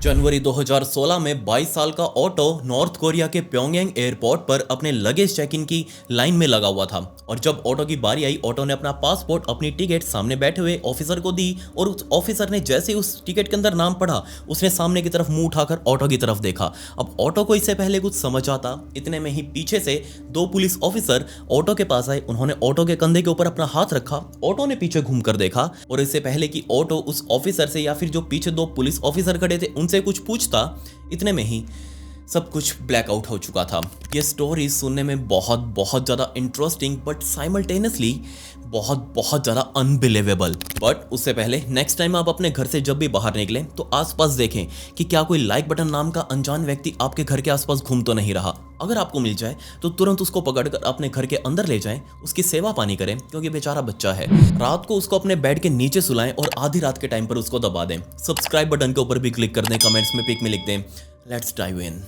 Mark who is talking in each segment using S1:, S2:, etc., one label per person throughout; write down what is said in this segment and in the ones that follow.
S1: जनवरी 2016 में 22 साल का ऑटो नॉर्थ कोरिया के प्योंगयांग एयरपोर्ट पर अपने लगेज चेक इन की लाइन में लगा हुआ था और जब ऑटो की बारी आई, ऑटो ने अपना पासपोर्ट अपनी टिकट सामने बैठे हुए ऑफिसर को दी और उस ऑफिसर ने जैसे उस टिकट के अंदर नाम पढ़ा, उसने सामने की तरफ मुंह उठाकर ऑटो की तरफ देखा। अब ऑटो को इससे पहले कुछ समझ आता, इतने में ही पीछे से दो पुलिस ऑफिसर ऑटो के पास आए। उन्होंने ऑटो के कंधे के ऊपर अपना हाथ रखा। ऑटो ने पीछे घूमकर देखा और इससे पहले कि ऑटो उस ऑफिसर से या फिर जो पीछे दो पुलिस ऑफिसर खड़े थे उनसे कुछ पूछता, इतने में ही सब कुछ ब्लैकआउट हो चुका था। ये स्टोरी सुनने में बहुत बहुत ज़्यादा इंटरेस्टिंग बट साइमल्टेनियसली बहुत ज़्यादा अनबिलीवेबल। बट उससे पहले नेक्स्ट टाइम आप अपने घर से जब भी बाहर निकलें तो आसपास देखें कि क्या कोई लाइक बटन नाम का अनजान व्यक्ति आपके घर के आसपास घूम तो नहीं रहा। अगर आपको मिल जाए तो तुरंत उसको पकड़कर अपने घर के अंदर ले जाएं, उसकी सेवा पानी करें क्योंकि बेचारा बच्चा है। रात को उसको अपने बेड के नीचे सुलाएं और आधी रात के टाइम पर उसको दबा दें। सब्सक्राइब बटन के ऊपर भी क्लिक कर दें, कमेंट्स में पिक में लिख दें। Let's dive in.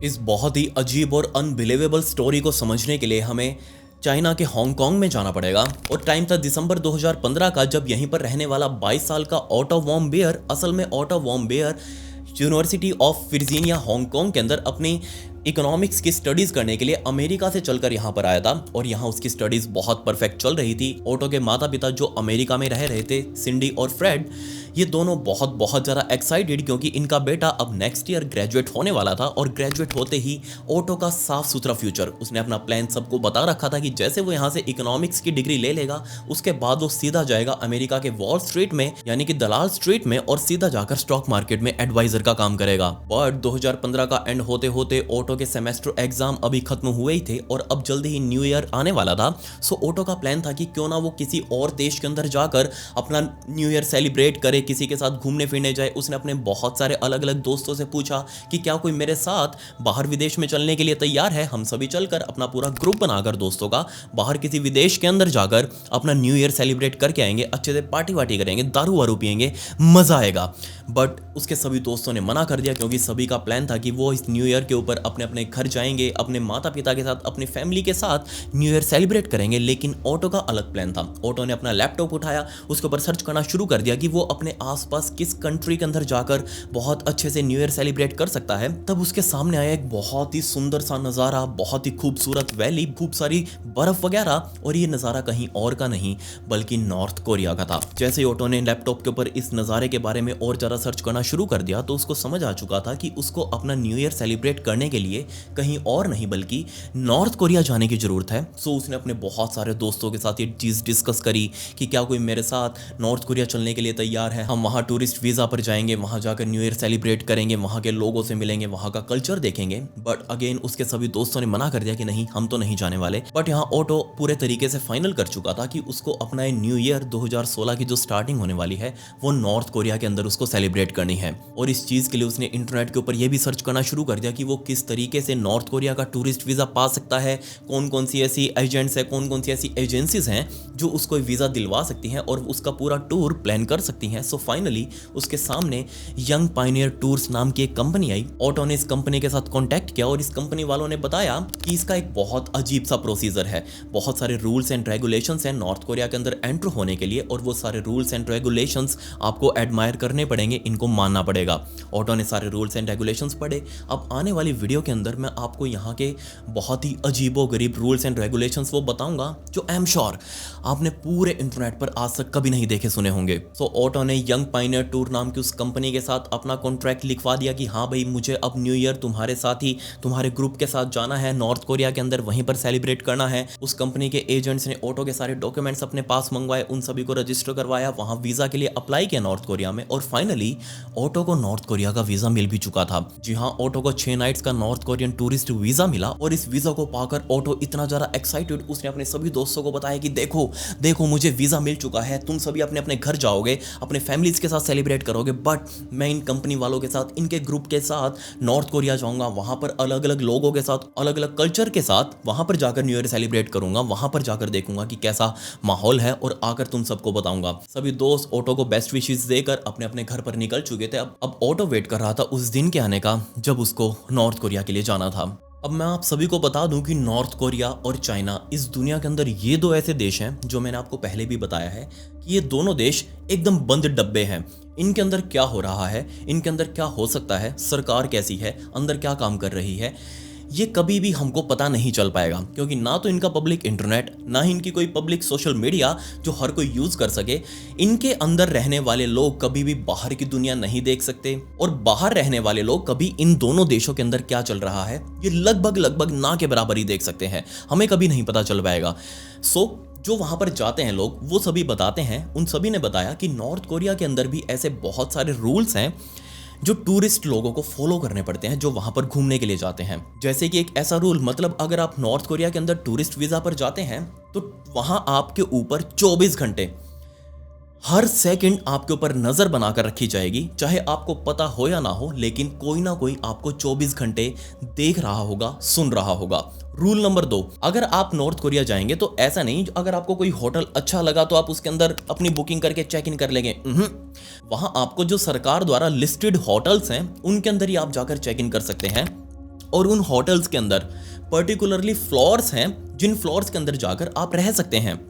S1: इस बहुत ही अजीब और अनबिलीवेबल स्टोरी को समझने के लिए हमें चाइना के हांगकांग में जाना पड़ेगा और टाइम था दिसंबर 2015 का, जब यहीं पर रहने वाला 22 साल का ऑटो वॉन बेयर, असल में Otto Von Baer University of Virginia Hong Kong के अंदर अपनी इकोनॉमिक्स की स्टडीज करने के लिए अमेरिका से चलकर यहाँ पर आया था और यहाँ उसकी स्टडीज बहुत परफेक्ट चल रही थी। ऑटो के माता पिता जो अमेरिका में रह रहे थे, सिंडी और फ्रेड, ये दोनों बहुत ज़्यादा एक्साइटेड क्योंकि इनका बेटा अब नेक्स्ट ईयर ग्रेजुएट होने वाला था और ग्रेजुएट होते ही ऑटो का साफ सुथरा फ्यूचर, उसने अपना प्लान सबको बता रखा था कि जैसे वो यहाँ से इकोनॉमिक्स की डिग्री ले लेगा उसके बाद वो सीधा जाएगा अमेरिका के वॉल स्ट्रीट में यानी कि दलाल स्ट्रीट में और सीधा जाकर स्टॉक मार्केट में एडवाइजर का काम करेगा। बट 2015 का एंड होते होते ऑटो के सेमेस्टर एग्जाम अभी खत्म हुए ही थे और अब जल्दी ही न्यू ईयर आने वाला था। सो ऑटो का प्लान था कि क्यों ना वो किसी और देश के अंदर जाकर अपना न्यू ईयर सेलिब्रेट करे, किसी के साथ घूमने फिरने जाए। उसने अपने बहुत सारे अलग अलग दोस्तों से पूछा कि क्या कोई मेरे साथ बाहर विदेश में चलने के लिए तैयार है। हम सभी चलकर अपना पूरा ग्रुप बनाकर दोस्तों का बाहर किसी विदेश के अंदर जाकर अपना न्यू ईयर सेलिब्रेट करके आएंगे, अच्छे से पार्टी वार्टी करेंगे, दारू वारू पियेंगे, मजा आएगा। बट उसके सभी दोस्तों ने मना कर दिया क्योंकि सभी का प्लान था कि वो इस न्यू ईयर के ऊपर अपने अपने घर जाएंगे, अपने माता पिता के साथ, अपनी फैमिली के साथ न्यू ईयर सेलिब्रेट करेंगे। लेकिन ऑटो का अलग प्लान था। ऑटो ने अपना लैपटॉप उठाया, उसके ऊपर सर्च करना शुरू कर दिया कि वो अपने आसपास किस कंट्री के अंदर जाकर बहुत अच्छे से न्यू ईयर सेलिब्रेट कर सकता है। तब उसके सामने आया एक बहुत ही सुंदर सा नज़ारा, बहुत ही खूबसूरत वैली, खूब सारी बर्फ वगैरह, और ये नज़ारा कहीं और का नहीं बल्कि नॉर्थ कोरिया का था। जैसे ऑटो ने लैपटॉप के ऊपर इस नज़ारे के बारे में और ज़्यादा सर्च करना शुरू कर दिया तो उसको समझ आ चुका था कि उसको अपना न्यू ईयर सेलिब्रेट करने के लिए कहीं और नहीं बल्कि नॉर्थ कोरिया जाने की जरूरत है। सो उसने अपने बहुत सारे दोस्तों के साथ ये चीज़ डिस्कस करी कि क्या कोई मेरे साथ नॉर्थ कोरिया चलने के लिए तैयार है। हम वहाँ टूरिस्ट वीज़ा पर जाएंगे, वहाँ जाकर न्यू ईयर सेलिब्रेट करेंगे, वहाँ के लोगों से मिलेंगे, वहाँ का कल्चर देखेंगे। बट अगेन उसके सभी दोस्तों ने मना कर दिया कि नहीं, हम तो नहीं जाने वाले। बट यहाँ ऑटो पूरे तरीके से फाइनल कर चुका था कि उसको अपना न्यू ईयर 2016 की जो स्टार्टिंग होने वाली है वो नॉर्थ कोरिया के अंदर उसको सेलिब्रेट करनी है। और इस चीज़ के लिए उसने इंटरनेट के ऊपर यह भी सर्च करना शुरू कर दिया कि वो किस तरीके से नॉर्थ कोरिया का टूरिस्ट वीज़ा पा सकता है, कौन कौन सी ऐसी एजेंट्स हैं, कौन कौन सी ऐसी एजेंसीज हैं जो उसको वीज़ा दिलवा सकती हैं और उसका पूरा टूर प्लान कर सकती हैं। सो फाइनली उसके सामने यंग पायनियर टूर्स नाम की एक कंपनी आई। ऑटो ने इस कंपनी के साथ कॉन्टैक्ट किया और इस कंपनी वालों ने बताया कि इसका एक बहुत अजीब सा प्रोसीजर है, बहुत सारे रूल्स एंड रेगुलेशंस हैं नॉर्थ कोरिया के अंदर एंटर होने के लिए और वो सारे रूल्स एंड रेगुलेशंस आपको एडमायर करने पड़ेंगे, इनको मानना पड़ेगा। ऑटो ने सारे रूल्स एंड रेगुलेशंस पढ़े। अब आने वाली वीडियो के अंदर मैं आपको यहाँ के बहुत ही अजीबो गरीब रूल्स एंड रेगुलेशंस वो बताऊंगा जो आई एम श्योर आपने पूरे इंटरनेट पर आज तक कभी नहीं देखे सुने होंगे। सो ऑटो ने यंग पायनियर टूर नाम की उस कंपनी के साथ अपना कॉन्ट्रैक्ट लिखवा दिया कि हाँ भाई, मुझे अब न्यू ईयर तुम्हारे साथ ही, तुम्हारे ग्रुप के साथ जाना है नॉर्थ कोरिया के अंदर, वहीं पर सेलिब्रेट करना है। उस कंपनी के एजेंट्स ने ऑटो के सारे डॉक्यूमेंट्स अपने पास मंगवाए, उन सभी को रजिस्टर करवाया, वहाँ वीज़ा के लिए अप्लाई किया नॉर्थ कोरिया में और फाइनली ऑटो को नॉर्थ कोरिया का वीज़ा मिल भी चुका था। जी हाँ, ऑटो को 6 नाइट्स का नॉर्थ कोरियन टूरिस्ट वीज़ा मिला और इस वीज़ा को पाकर ऑटो इतना ज़्यादा एक्साइटेड, उसने अपने सभी दोस्तों को बताया कि देखो देखो मुझे वीज़ा मिल चुका है, तुम सभी अपने अपने घर जाओगे, अपने फैमिलीज़ के साथ सेलिब्रेट करोगे, बट मैं इन कंपनी वालों के साथ, इनके ग्रुप के साथ नॉर्थ कोरिया जाऊँगा, वहाँ पर अलग अलग लोगों के साथ, अलग अलग कल्चर के साथ वहाँ पर जाकर न्यू ईयर सेलिब्रेट करूँगा, वहाँ पर जाकर देखूंगा कि कैसा माहौल है और आकर तुम सबको बताऊँगा। सभी दोस्त ऑटो को बेस्ट विशेस देकर अपने अपने घर पर निकल चुके थे। अब ऑटो वेट कर रहा था उस दिन के आने का जब उसको नॉर्थ कोरिया के लिए जाना था। अब मैं आप सभी को बता दूं कि नॉर्थ कोरिया और चाइना इस दुनिया के अंदर ये दो ऐसे देश हैं जो मैंने आपको पहले भी बताया है कि ये दोनों देश एकदम बंद डब्बे हैं। इनके अंदर क्या हो रहा है, इनके अंदर क्या हो सकता है, सरकार कैसी है, अंदर क्या काम कर रही है, ये कभी भी हमको पता नहीं चल पाएगा, क्योंकि ना तो इनका पब्लिक इंटरनेट, ना ही इनकी कोई पब्लिक सोशल मीडिया जो हर कोई यूज कर सके। इनके अंदर रहने वाले लोग कभी भी बाहर की दुनिया नहीं देख सकते, और बाहर रहने वाले लोग कभी इन दोनों देशों के अंदर क्या चल रहा है ये लगभग लगभग ना के बराबर ही देख सकते हैं। हमें कभी नहीं पता चल पाएगा। जो वहां पर जाते हैं लोग वो सभी बताते हैं, उन सभी ने बताया कि नॉर्थ कोरिया के अंदर भी ऐसे बहुत सारे रूल्स हैं जो टूरिस्ट लोगों को फॉलो करने पड़ते हैं जो वहां पर घूमने के लिए जाते हैं। जैसे कि एक ऐसा रूल, मतलब अगर आप नॉर्थ कोरिया के अंदर टूरिस्ट वीजा पर जाते हैं तो वहां आपके ऊपर 24 घंटे हर सेकंड आपके ऊपर नजर बनाकर रखी जाएगी, चाहे आपको पता हो या ना हो, लेकिन कोई ना कोई आपको 24 घंटे देख रहा होगा, सुन रहा होगा। रूल नंबर 2, अगर आप नॉर्थ कोरिया जाएंगे तो ऐसा नहीं अगर आपको कोई होटल अच्छा लगा तो आप उसके अंदर अपनी बुकिंग करके चेक इन कर लेंगे। वहां आपको जो सरकार द्वारा लिस्टेड होटल्स हैं उनके अंदर ही आप जाकर चेक इन कर सकते हैं, और उन होटल्स के अंदर पर्टिकुलरली फ्लोर्स हैं जिन फ्लोर्स के अंदर जाकर आप रह सकते हैं,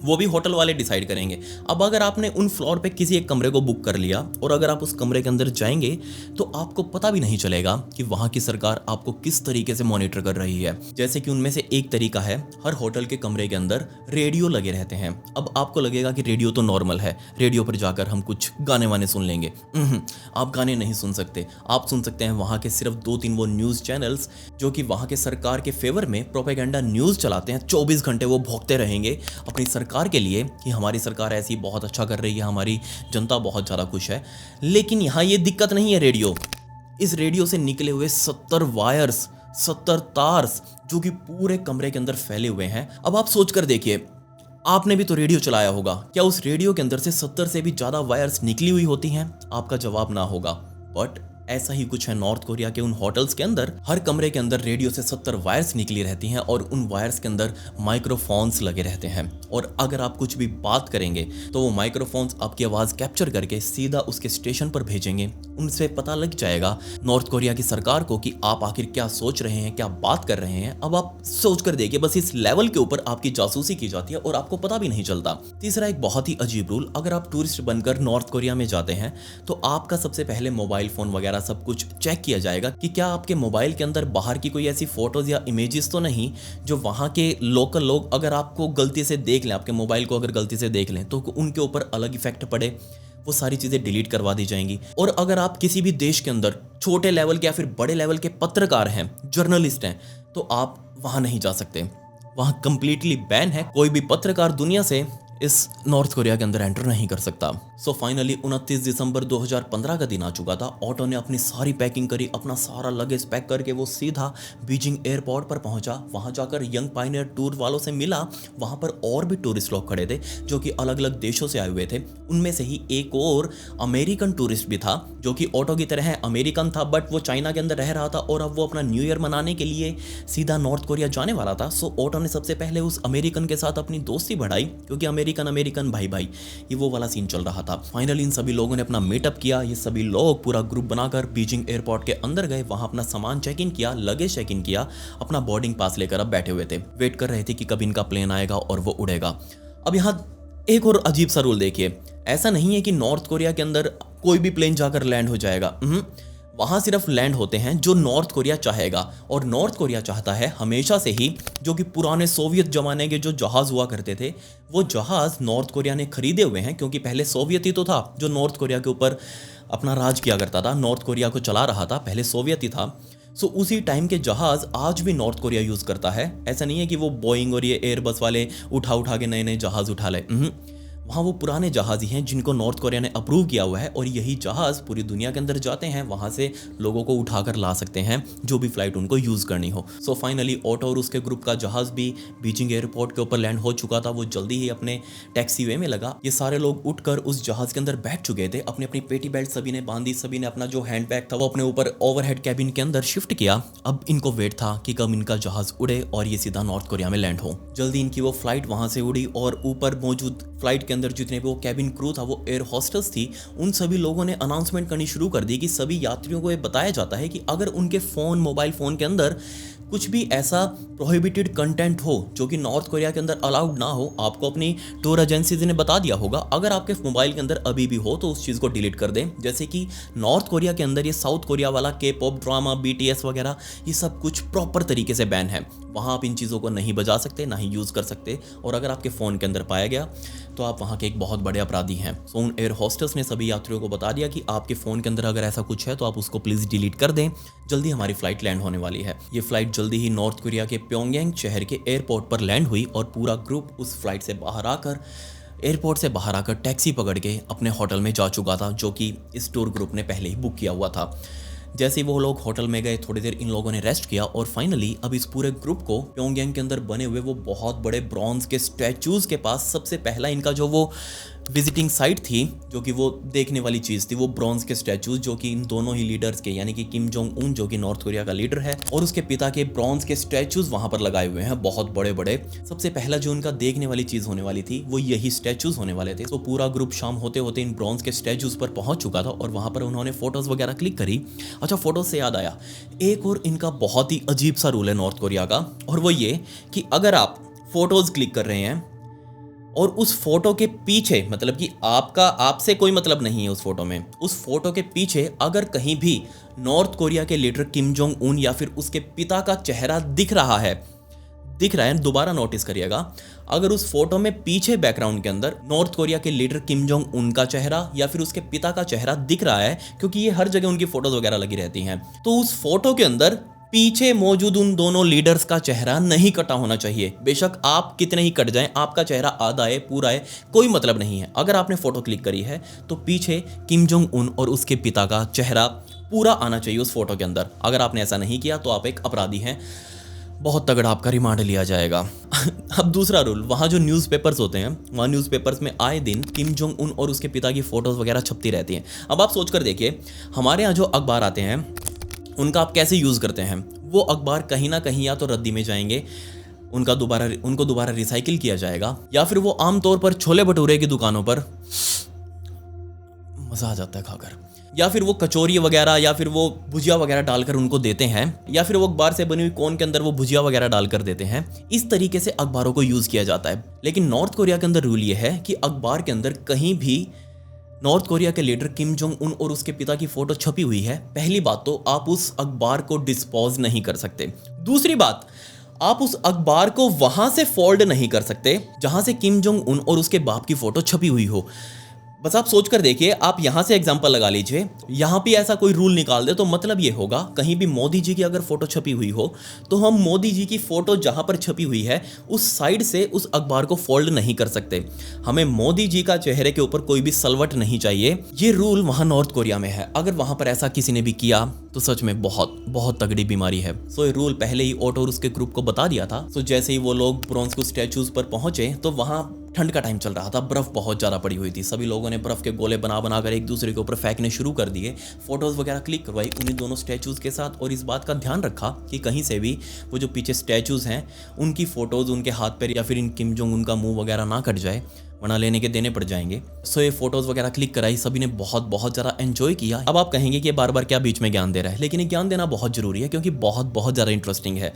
S1: वो भी होटल वाले डिसाइड करेंगे। अब अगर आपने उन फ्लोर पे किसी एक कमरे को बुक कर लिया और अगर आप उस कमरे के अंदर जाएंगे तो आपको पता भी नहीं चलेगा कि वहां की सरकार आपको किस तरीके से मॉनिटर कर रही है। जैसे कि उनमें से एक तरीका है, हर होटल के कमरे के अंदर रेडियो लगे रहते हैं। अब आपको लगेगा कि रेडियो तो नॉर्मल है, रेडियो पर जाकर हम कुछ गाने वाने सुन लेंगे। आप गाने नहीं सुन सकते। आप सुन सकते हैं वहां के सिर्फ 2-3 वो न्यूज चैनल्स जो कि वहां के सरकार के फेवर में प्रोपेगेंडा न्यूज चलाते हैं। 24 घंटे वो भोंकते रहेंगे अपनी सरकार के लिए कि हमारी सरकार ऐसी बहुत अच्छा कर रही है, हमारी जनता बहुत ज़्यादा खुश है। लेकिन यहाँ ये दिक्कत नहीं है रेडियो, इस रेडियो से निकले हुए 70 वायर्स, 70 तार्स जो कि पूरे कमरे के अंदर फैले हुए हैं। अब आप सोच कर देखिए, आपने भी तो रेडियो चलाया होगा, क्या उस रेडियो के अंदर से 70 से भी ज़्यादा वायर्स निकली हुई होती हैं? आपका जवाब ना होगा। बट ऐसा ही कुछ है नॉर्थ कोरिया के उन होटल्स के अंदर। हर कमरे के अंदर रेडियो से 70 वायर्स निकली रहती हैं और उन वायर्स के अंदर माइक्रोफोन्स लगे रहते हैं, और अगर आप कुछ भी बात करेंगे तो वो माइक्रोफोन्स आपकी आवाज़ कैप्चर करके सीधा उसके स्टेशन पर भेजेंगे। उनसे पता लग जाएगा नॉर्थ कोरिया की सरकार को कि आप आखिर क्या सोच रहे हैं, क्या बात कर रहे हैं। अब आप सोच कर देखिए, बस इस लेवल के ऊपर आपकी जासूसी की जाती है और आपको पता भी नहीं चलता। तीसरा एक बहुत ही अजीब रूल, अगर आप टूरिस्ट बनकर नॉर्थ कोरिया में जाते हैं तो आपका सबसे पहले मोबाइल फोन वगैरह सब कुछ चेक किया जाएगा कि क्या आपके मोबाइल के अंदर बाहर की कोई ऐसी फोटोज या इमेजेस तो नहीं जो वहां के लोकल लोग अगर आपको गलती से देख लें, आपके मोबाइल को अगर गलती से देख लें तो उनके ऊपर अलग इफेक्ट पड़े, वो सारी चीजें डिलीट करवा दी जाएंगी। और अगर आप किसी भी देश के अंदर छोटे लेवल के या फिर बड़े लेवल के पत्रकार हैं, जर्नलिस्ट हैं, तो आप वहां नहीं जा सकते। वहां कंप्लीटली बैन है, कोई भी पत्रकार दुनिया से इस नॉर्थ कोरिया के अंदर एंटर नहीं कर सकता। सो फाइनली 29 दिसंबर 2015 का दिन आ चुका था। ऑटो ने अपनी सारी पैकिंग करी, अपना सारा लगेज पैक करके वो सीधा बीजिंग एयरपोर्ट पर पहुंचा। वहां जाकर यंग पायनियर टूर वालों से मिला। वहां पर और भी टूरिस्ट लोग खड़े थे जो कि अलग अलग देशों से आए हुए थे। उनमें से ही एक और अमेरिकन टूरिस्ट भी था जो कि ऑटो की तरह अमेरिकन था, बट वो चाइना के अंदर रह रहा था और अब वो अपना न्यू ईयर मनाने के लिए सीधा नॉर्थ कोरिया जाने वाला था। सो ऑटो ने सबसे पहले उस अमेरिकन के साथ अपनी दोस्ती बढ़ाई, क्योंकि अमेरिकन भाई भाई ये वो वाला सीन चल रहा था। फाइनली इन सभी लोगों ने अपना मीटअप किया। ये सभी लोग पूरा ग्रुप बनाकर बीजिंग एयरपोर्ट के अंदर गए, वहां अपना सामान चेक इन किया, लगेज चेक इन किया, अपना बोर्डिंग पास लेकर अब बैठे हुए थे, वेट कर रहे थे कि कब इनका प्लेन आएगा और वो उड़ेगा। अब यहाँ एक और अजीब सा रूल देखिए, ऐसा नहीं है कि नॉर्थ कोरिया के अंदर कोई भी प्लेन जाकर लैंड हो जाएगा। वहां सिर्फ लैंड होते हैं जो नॉर्थ कोरिया चाहेगा, और नॉर्थ कोरिया चाहता है हमेशा से ही जो कि पुराने सोवियत जमाने के जो जहाज हुआ करते थे वो जहाज नॉर्थ कोरिया ने खरीदे हुए हैं, क्योंकि पहले सोवियत ही तो था जो नॉर्थ कोरिया के ऊपर अपना राज किया करता था, नॉर्थ कोरिया को चला रहा था, पहले सोवियत ही था। सो उसी टाइम के जहाज आज भी नॉर्थ कोरिया यूज करता है। ऐसा नहीं है कि वो बोइंग और ये एयरबस वाले उठा के नए नए जहाज उठा ले। वहाँ वो पुराने जहाज ही हैं जिनको नॉर्थ कोरिया ने अप्रूव किया हुआ है, और यही जहाज़ पूरी दुनिया के अंदर जाते हैं, वहाँ से लोगों को उठाकर ला सकते हैं जो भी फ्लाइट उनको यूज़ करनी हो। सो फाइनली ऑटो और उसके ग्रुप का जहाज़ भी बीजिंग एयरपोर्ट के ऊपर लैंड हो चुका था। वो जल्दी ही अपने टैक्सी वे में लगा। ये सारे लोग उठकर उस जहाज़ के अंदर बैठ चुके थे। अपनी अपनी पेटी बेल्ट सभी ने बांधी, सभी ने अपना जो हैंड बैग था वो अपने ऊपर ओवरहेड कैबिन के अंदर शिफ्ट किया। अब इनको वेट था कि कब इनका जहाज़ उड़े और ये सीधा नॉर्थ कोरिया में लैंड हो। जल्दी इनकी वो फ्लाइट वहाँ से उड़ी, और ऊपर मौजूद फ्लाइट के अंदर जितने भी वो कैबिन क्रू था, वो एयर होस्टेस थी, उन सभी लोगों ने अनाउंसमेंट करनी शुरू कर दी कि सभी यात्रियों को ये बताया जाता है कि अगर उनके फ़ोन, मोबाइल फ़ोन के अंदर कुछ भी ऐसा प्रोहिबिटेड कंटेंट हो जो कि नॉर्थ कोरिया के अंदर अलाउड ना हो, आपको अपनी टूर एजेंसीज ने बता दिया होगा। अगर आपके मोबाइल के अंदर अभी भी हो तो उस चीज़ को डिलीट कर दें। जैसे कि नॉर्थ कोरिया के अंदर ये साउथ कोरिया वाला के पॉप ड्रामा, BTS वगैरह, ये सब कुछ प्रॉपर तरीके से बैन है। वहाँ आप इन चीज़ों को नहीं बजा सकते, ना ही यूज़ कर सकते, और अगर आपके फ़ोन के अंदर पाया गया तो आप वहाँ के एक बहुत बड़े अपराधी हैं। सो उन एयर होस्टेस ने सभी यात्रियों को बता दिया कि आपके फ़ोन के अंदर अगर ऐसा कुछ है तो आप उसको प्लीज़ डिलीट कर दें। जल्दी हमारी फ़्लाइट लैंड होने वाली है। ये फ़्लाइट जल्दी ही नॉर्थ कोरिया के प्योंगयांग शहर के एयरपोर्ट पर लैंड हुई और पूरा ग्रुप उस फ्लाइट से बाहर आकर, एयरपोर्ट से बाहर आकर टैक्सी पकड़ के अपने होटल में जा चुका था, जो कि इस टूर ग्रुप ने पहले ही बुक किया हुआ था। जैसे ही वो लोग होटल में गए, थोड़ी देर इन लोगों ने रेस्ट किया और फाइनली अब इस पूरे ग्रुप को प्योंगयांग के अंदर बने हुए वो बहुत बड़े ब्रॉन्ज के स्टैचूज़ के पास, सबसे पहला इनका जो वो विजिटिंग साइट थी, जो कि वो देखने वाली चीज़ थी, वो ब्रॉन्ज के स्टैचूज जो कि इन दोनों ही लीडर्स के, यानी कि किम जोंग उन जो कि नॉर्थ कोरिया का लीडर है और उसके पिता के ब्रॉन्ज के स्टैचूज वहां पर लगाए हुए हैं, बहुत बड़े बड़े। सबसे पहला जो उनका देखने वाली चीज़ होने वाली थी वो यही स्टैचूज होने वाले थे। तो पूरा ग्रुप शाम होते होते इन ब्रॉन्ज के स्टैचूज पर पहुंच चुका था और वहां पर उन्होंने फोटोज वगैरह क्लिक करी। अच्छा, फोटोज से याद आया, एक और इनका बहुत ही अजीब सा रूल है नॉर्थ कोरिया का, और वो ये कि अगर आप फोटोज क्लिक कर रहे हैं और उस फोटो के पीछे, मतलब कि आपसे कोई मतलब नहीं है उस फोटो में, उस फोटो के पीछे अगर कहीं भी नॉर्थ कोरिया के लीडर किम जोंग उन या फिर उसके पिता का चेहरा दिख रहा है, दोबारा नोटिस करिएगा, अगर उस फोटो में पीछे बैकग्राउंड के अंदर नॉर्थ कोरिया के लीडर किम जोंग उन का चेहरा या फिर उसके पिता का चेहरा दिख रहा है, क्योंकि ये हर जगह उनकी फोटोज वगैरह लगी रहती हैं, तो उस फोटो के अंदर पीछे मौजूद उन दोनों लीडर्स का चेहरा नहीं कटा होना चाहिए। बेशक आप कितने ही कट जाएं, आपका चेहरा आधा है, पूरा है, कोई मतलब नहीं है। अगर आपने फोटो क्लिक करी है तो पीछे किम जोंग उन और उसके पिता का चेहरा पूरा आना चाहिए उस फोटो के अंदर। अगर आपने ऐसा नहीं किया तो आप एक अपराधी हैं, बहुत तगड़ा आपका रिमांड लिया जाएगा। अब दूसरा रूल, वहाँ जो न्यूज़पेपर्स होते हैं, वहाँ न्यूज़पेपर्स में आए दिन किम जोंग उन और उसके पिता की फोटोज़ वगैरह छपती रहती हैं। अब आप सोच कर देखिए, हमारे यहाँ जो अखबार आते हैं उनका आप कैसे यूज़ करते हैं? वो अखबार कहीं ना कहीं या तो रद्दी में जाएंगे, उनको दोबारा रिसाइकिल किया जाएगा, या फिर वो आमतौर पर छोले भटूरे की दुकानों पर, मज़ा आ जाता है खाकर, या फिर वो कचौरी वगैरह या फिर वो भुजिया वगैरह डालकर उनको देते हैं, या फिर वो अखबार से बनी हुई कोन के अंदर वो भुजिया वगैरह डालकर देते हैं। इस तरीके से अखबारों को यूज़ किया जाता है। लेकिन नॉर्थ कोरिया के अंदर रूल ये है कि अखबार के अंदर कहीं भी नॉर्थ कोरिया के लीडर किम जोंग उन और उसके पिता की फोटो छपी हुई है, पहली बात तो आप उस अखबार को डिस्पोज नहीं कर सकते। दूसरी बात, आप उस अखबार को वहां से फोल्ड नहीं कर सकते जहां से किम जोंग उन और उसके बाप की फोटो छपी हुई हो। बस आप सोच कर देखिए, आप यहां से एग्जांपल लगा लीजिए, यहां भी ऐसा कोई रूल निकाल दे तो मतलब ये होगा, कहीं भी मोदी जी की अगर फोटो छपी हुई हो तो हम मोदी जी की फोटो जहां पर छपी हुई है उस साइड से उस अखबार को फोल्ड नहीं कर सकते। हमें मोदी जी का चेहरे के ऊपर कोई भी सलवट नहीं चाहिए। ये रूल वहां नॉर्थ कोरिया में है। अगर वहां पर ऐसा किसी ने भी किया तो सच में बहुत बहुत तगड़ी बीमारी है। सो ये रूल पहले ही ओटो और उसके ग्रुप को बता दिया था। सो जैसे ही वो लोग ब्रॉन्ज को स्टैचूज पर पहुंचे तो वहां ठंड का टाइम चल रहा था, बर्फ बहुत ज़्यादा पड़ी हुई थी। सभी लोगों ने बर्फ के गोले बना बना कर एक दूसरे के ऊपर फेंकने शुरू कर दिए। फोटोज़ वगैरह क्लिक करवाई उन्हीं दोनों स्टैचूज़ के साथ, और इस बात का ध्यान रखा कि कहीं से भी वो जो पीछे स्टैचूज़ हैं उनकी फ़ोटोज़ उनके हाथ पैर या फिर इन किम जोंग उनका मुंह वगैरह ना कट जाए, वरना लेने के देने पड़ जाएंगे। सो ये फोटोज़ वगैरह क्लिक कराई, सभी ने बहुत बहुत ज़्यादा एंजॉय किया। अब आप कहेंगे कि बार बार क्या बीच में ज्ञान दे रहा है, लेकिन ये ज्ञान देना बहुत ज़रूरी है क्योंकि बहुत बहुत ज़्यादा इंटरेस्टिंग है।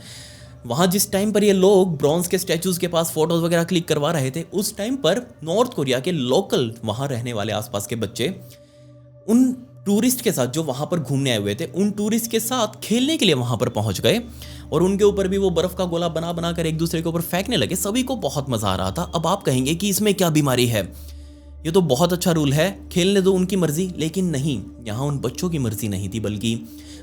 S1: वहाँ जिस टाइम पर ये लोग ब्रॉन्ज के स्टैचूज़ के पास फोटोज़ वगैरह क्लिक करवा रहे थे, उस टाइम पर नॉर्थ कोरिया के लोकल वहाँ रहने वाले आसपास के बच्चे उन टूरिस्ट के साथ जो वहाँ पर घूमने आए हुए थे, उन टूरिस्ट के साथ खेलने के लिए वहाँ पर पहुँच गए और उनके ऊपर भी वो बर्फ़ का गोला बना बना कर एक दूसरे के ऊपर फेंकने लगे। सभी को बहुत मज़ा आ रहा था। अब आप कहेंगे कि इसमें क्या बीमारी है, ये तो बहुत अच्छा रूल है, खेलने दो उनकी मर्जी। लेकिन नहीं, यहाँ उन बच्चों की मर्जी नहीं थी, बल्कि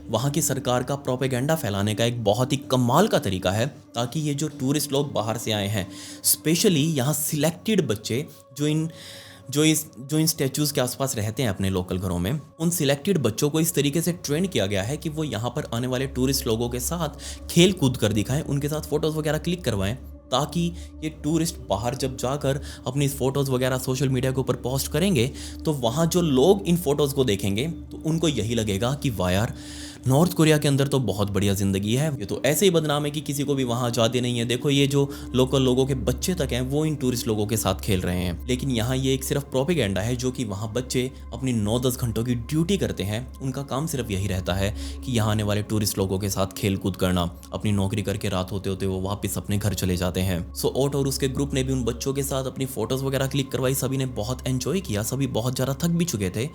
S1: वहाँ की सरकार का प्रोपेगेंडा फैलाने का एक बहुत ही कमाल का तरीका है, ताकि ये जो टूरिस्ट लोग बाहर से आए हैं, स्पेशली यहाँ सिलेक्टेड बच्चे जो इन स्टैचूज़ के आसपास रहते हैं अपने लोकल घरों में, उन सिलेक्टेड बच्चों को इस तरीके से ट्रेन किया गया है कि वो यहाँ पर आने वाले टूरिस्ट लोगों के साथ खेल कूद कर दिखाएं, उनके साथ फ़ोटोज़ वगैरह क्लिक करवाएं, ताकि ये टूरिस्ट बाहर जब जाकर अपनी फ़ोटोज़ वगैरह सोशल मीडिया के ऊपर पोस्ट करेंगे तो वहाँ जो लोग इन फ़ोटोज़ को देखेंगे तो उनको यही लगेगा कि वाह यार, नॉर्थ कोरिया के अंदर तो बहुत बढ़िया ज़िंदगी है, ये तो ऐसे ही बदनाम है कि किसी को भी वहाँ जाते नहीं है। देखो ये जो लोकल लोगों के बच्चे तक हैं वो इन टूरिस्ट लोगों के साथ खेल रहे हैं। लेकिन यहाँ ये एक सिर्फ प्रोपेगेंडा है, जो कि वहाँ बच्चे अपनी 9-10 घंटों की ड्यूटी करते हैं। उनका काम सिर्फ यही रहता है कि यहाँ आने वाले टूरिस्ट लोगों के साथ खेल कूद करना। अपनी नौकरी करके रात होते होते वो वापस अपने घर चले जाते हैं। सो ओट और उसके ग्रुप ने भी उन बच्चों के साथ अपनी फोटोज वगैरह क्लिक करवाई। सभी ने बहुत एंजॉय किया, सभी बहुत ज़्यादा थक भी चुके थे।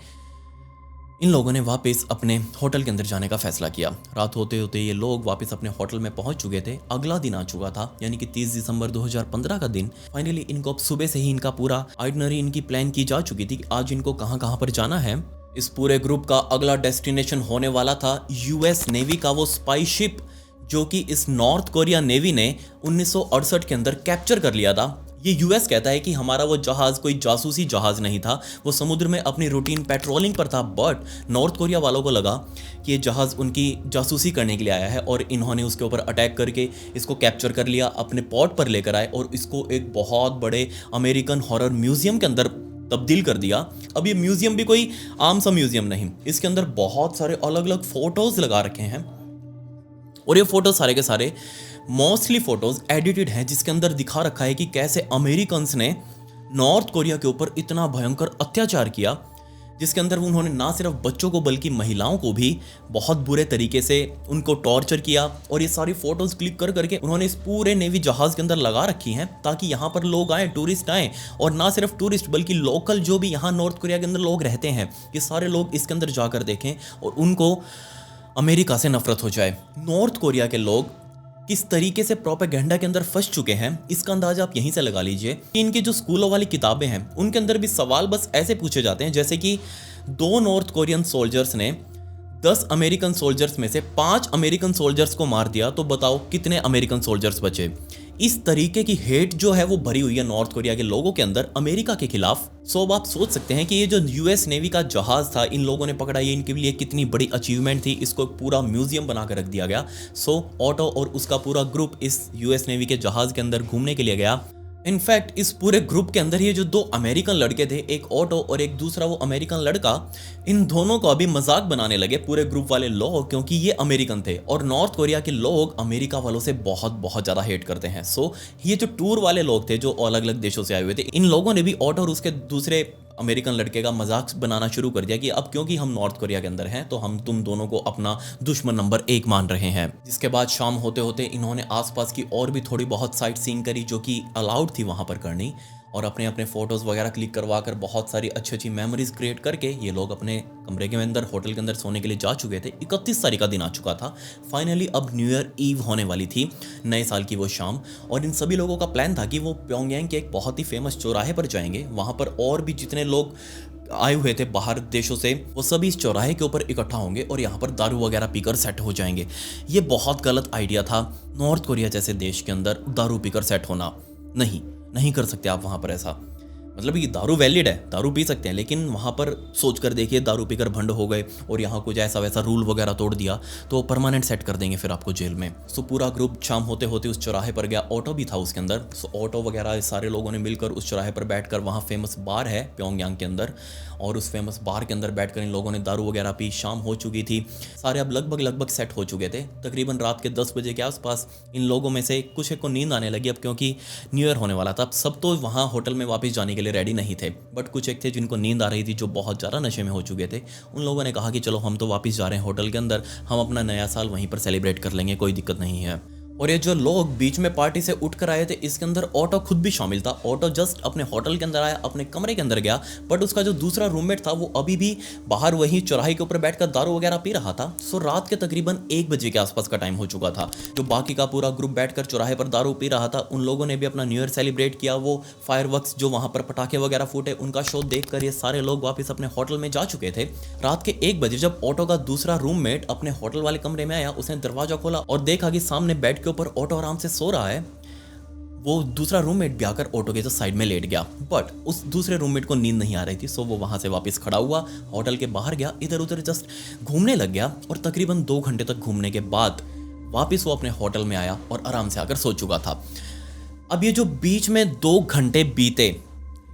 S1: इन लोगों ने वापस अपने होटल के अंदर जाने का फैसला किया। रात होते होते ये लोग वापस अपने होटल में पहुंच चुके थे। अगला दिन आ चुका था, यानी कि 30 दिसंबर 2015 का दिन। फाइनली इनको अब सुबह से ही इनका पूरा आइटनरी इनकी प्लान की जा चुकी थी कि आज इनको कहाँ कहाँ पर जाना है। इस पूरे ग्रुप का अगला डेस्टिनेशन होने वाला था यूएस नेवी का वो स्पाई शिप, जो कि इस नॉर्थ कोरिया नेवी ने 1968 के अंदर कैप्चर कर लिया था। ये यूएस कहता है कि हमारा वो जहाज कोई जासूसी जहाज नहीं था, वो समुद्र में अपनी रूटीन पेट्रोलिंग पर था। बट नॉर्थ कोरिया वालों को लगा कि ये जहाज उनकी जासूसी करने के लिए आया है और इन्होंने उसके ऊपर अटैक करके इसको कैप्चर कर लिया, अपने पोर्ट पर लेकर आए और इसको एक बहुत बड़े अमेरिकन हॉरर म्यूजियम के अंदर तब्दील कर दिया। अब ये म्यूजियम भी कोई आम सा म्यूजियम नहीं, इसके अंदर बहुत सारे अलग अलग फोटोज लगा रखे हैं और ये फोटो सारे के सारे मोस्टली फोटोज एडिटेड हैं, जिसके अंदर दिखा रखा है कि कैसे अमेरिकन्स ने नॉर्थ कोरिया के ऊपर इतना भयंकर अत्याचार किया, जिसके अंदर उन्होंने ना सिर्फ बच्चों को बल्कि महिलाओं को भी बहुत बुरे तरीके से उनको टॉर्चर किया। और ये सारी फोटोज क्लिक कर करके उन्होंने इस पूरे नेवी जहाज के अंदर लगा रखी हैं, ताकि यहाँ पर लोग आए, टूरिस्ट आए, और ना सिर्फ टूरिस्ट बल्कि लोकल जो भी यहाँ नॉर्थ कोरिया के अंदर लोग रहते हैं, ये सारे लोग इसके अंदर जाकर देखें और उनको अमेरिका से नफरत हो जाए। नॉर्थ कोरिया के लोग किस तरीके से प्रोपेगेंडा के अंदर फंस चुके हैं, इसका अंदाजा आप यहीं से लगा लीजिए। इनकी जो स्कूलों वाली किताबें हैं उनके अंदर भी सवाल बस ऐसे पूछे जाते हैं, जैसे कि 2 नॉर्थ कोरियन सोल्जर्स ने 10 अमेरिकन सोल्जर्स में से 5 अमेरिकन सोल्जर्स को मार दिया, तो बताओ कितने अमेरिकन सोल्जर्स बचे। इस तरीके की हेट जो है वो भरी हुई है नॉर्थ कोरिया के लोगों के अंदर अमेरिका के खिलाफ। सो अब आप सोच सकते हैं कि ये जो यूएस नेवी का जहाज था इन लोगों ने पकड़ा, ये इनके लिए कितनी बड़ी अचीवमेंट थी। इसको पूरा म्यूजियम बनाकर रख दिया गया। सो ऑटो और उसका पूरा ग्रुप इस यूएस नेवी के जहाज के अंदर घूमने के लिए गया। इनफैक्ट इस पूरे ग्रुप के अंदर ये जो 2 अमेरिकन लड़के थे, एक ऑटो और एक दूसरा वो अमेरिकन लड़का, इन दोनों को अभी मजाक बनाने लगे पूरे ग्रुप वाले लोग, क्योंकि ये अमेरिकन थे और नॉर्थ कोरिया के लोग अमेरिका वालों से बहुत बहुत ज़्यादा हेट करते हैं। सो ये जो टूर वाले लोग थे जो अलग अलग देशों से आए हुए थे, इन लोगों ने भी ऑटो और उसके दूसरे अमेरिकन लड़के का मजाक बनाना शुरू कर दिया कि अब क्योंकि हम नॉर्थ कोरिया के अंदर हैं तो हम तुम दोनों को अपना दुश्मन नंबर 1 मान रहे हैं। जिसके बाद शाम होते होते इन्होंने आसपास की और भी थोड़ी बहुत साइट सीइंग करी, जो कि अलाउड थी वहां पर करनी, और अपने अपने फोटोज वगैरह क्लिक करवा कर बहुत सारी अच्छी अच्छी मेमोरीज क्रिएट करके ये लोग अपने कमरे के अंदर होटल के अंदर सोने के लिए जा चुके थे। 31 तारीख का दिन आ चुका था। फाइनली अब न्यू ईयर ईव होने वाली थी, नए साल की वो शाम, और इन सभी लोगों का प्लान था कि वो प्योंगयांग के एक बहुत ही फेमस चौराहे पर जाएंगे। वहाँ पर और भी जितने लोग आए हुए थे बाहर देशों से, वो सभी इस चौराहे के ऊपर इकट्ठा होंगे और यहाँ पर दारू वगैरह पीकर सेट हो जाएंगे। ये बहुत गलत आइडिया था। नॉर्थ कोरिया जैसे देश के अंदर दारू पीकर सेट होना नहीं कर सकते आप वहाँ पर ऐसा। मतलब ये दारू वैलिड है, दारू पी सकते हैं, लेकिन वहाँ पर सोच कर देखिए दारू पीकर भंड हो गए और यहाँ कुछ ऐसा वैसा रूल वगैरह तोड़ दिया तो परमानेंट सेट कर देंगे फिर आपको जेल में। सो पूरा ग्रुप शाम होते होते उस चौराहे पर गया। ऑटो भी था उसके अंदर। सो ऑटो वगैरह सारे लोगों ने मिलकर उस चौराहे पर बैठकर, वहाँ फेमस बार है प्योंगयांग के अंदर, और उस फेमस बार के अंदर बैठकर इन लोगों ने दारू वगैरह पी। शाम हो चुकी थी, सारे अब लगभग सेट हो चुके थे। तकरीबन रात के 10 बजे के आसपास इन लोगों में से कुछ एक को नींद आने लगी, अब क्योंकि न्यू ईयर होने वाला था। अब सब तो वहाँ होटल में वापस जाने के लिए रेडी नहीं थे, बट कुछ एक थे जिनको नींद आ रही थी, जो बहुत ज़्यादा नशे में हो चुके थे। उन लोगों ने कहा कि चलो हम तो वापस जा रहे हैं होटल के अंदर, हम अपना नया साल वहीं पर सेलिब्रेट कर लेंगे, कोई दिक्कत नहीं है। और ये जो लोग बीच में पार्टी से उठ कर आए थे, इसके अंदर ऑटो खुद भी शामिल था। ऑटो जस्ट अपने होटल के अंदर आया, अपने कमरे के अंदर गया, बट उसका जो दूसरा रूममेट था वो अभी भी बाहर वहीं चौराहे के ऊपर बैठकर दारू वगैरह पी रहा था। सो रात के तकरीबन 1 बजे के आसपास का टाइम हो चुका था। जो बाकी का पूरा ग्रुप बैठकर चौराहे पर दारू पी रहा था, उन लोगों ने भी अपना न्यू ईयर सेलिब्रेट किया। वो फायरवर्क्स जो वहाँ पर पटाखे वगैरह फूटे, उनका शो देखकर ये सारे लोग वापस अपने होटल में जा चुके थे। रात के 1 बजे जब ऑटो का दूसरा रूममेट अपने होटल वाले कमरे में आया, उसने दरवाजा खोला और देखा कि सामने बेड के ऊपर ऑटो आराम से सो रहा है। वो दूसरा रूममेट भी आकर ऑटो के जो साइड में लेट गया, बट उस दूसरे रूममेट को नींद नहीं आ रही थी। सो वो वहां से वापस खड़ा हुआ, होटल के बाहर गया, इधर उधर जस्ट घूमने लग गया, और तकरीबन 2 घंटे तक घूमने के बाद वापस वो अपने होटल में आया और आराम से आकर सो चुका था। अब ये जो बीच में 2 घंटे बीते,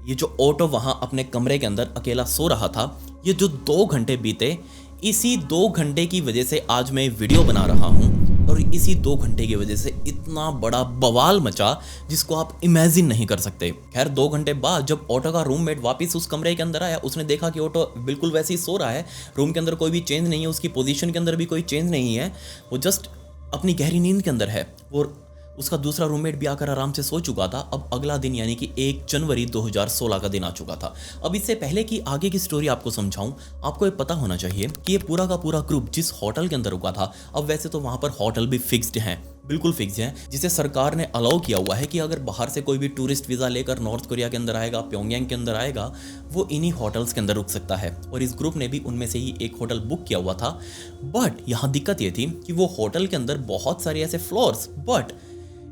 S1: ये जो ऑटो वहां अपने कमरे के अंदर अकेला सो रहा था, ये जो 2 घंटे बीते, इसी 2 घंटे की वजह से आज मैं वीडियो बना रहा हूँ और इसी 2 घंटे की वजह से इतना बड़ा बवाल मचा जिसको आप इमेजिन नहीं कर सकते। खैर 2 घंटे बाद जब ऑटो का रूममेट वापस उस कमरे के अंदर आया, उसने देखा कि ऑटो बिल्कुल वैसे ही सो रहा है, रूम के अंदर कोई भी चेंज नहीं है, उसकी पोजीशन के अंदर भी कोई चेंज नहीं है, वो जस्ट अपनी गहरी नींद के अंदर है। और उसका दूसरा रूममेट भी आकर आराम से सो चुका था। अब अगला दिन यानी कि 1 जनवरी 2016 का दिन आ चुका था। अब इससे पहले कि आगे की स्टोरी आपको समझाऊं, आपको ये पता होना चाहिए कि ये पूरा का पूरा ग्रुप जिस होटल के अंदर रुका था, अब वैसे तो वहां पर होटल भी फिक्स्ड हैं, बिल्कुल फिक्स है, जिसे सरकार ने अलाउ किया हुआ है कि अगर बाहर से कोई भी टूरिस्ट वीज़ा लेकर नॉर्थ कोरिया के अंदर आएगा, प्योंगयांग के अंदर आएगा, वो इन्हीं होटल्स के अंदर रुक सकता है। और इस ग्रुप ने भी उनमें से ही एक होटल बुक किया हुआ था। बट यहाँ दिक्कत ये थी कि वो होटल के अंदर बहुत सारे ऐसे फ्लोर्स, बट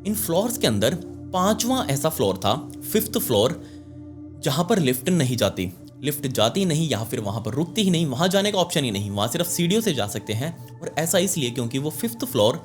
S1: इन फ्लोर्स के अंदर 5वां ऐसा फ्लोर था, 5th फ्लोर, जहां पर लिफ्ट नहीं जाती, लिफ्ट जाती नहीं या फिर वहां पर रुकती ही नहीं, वहां जाने का ऑप्शन ही नहीं, वहां सिर्फ सीढ़ियों से जा सकते हैं। और ऐसा इसलिए क्योंकि वो 5th फ्लोर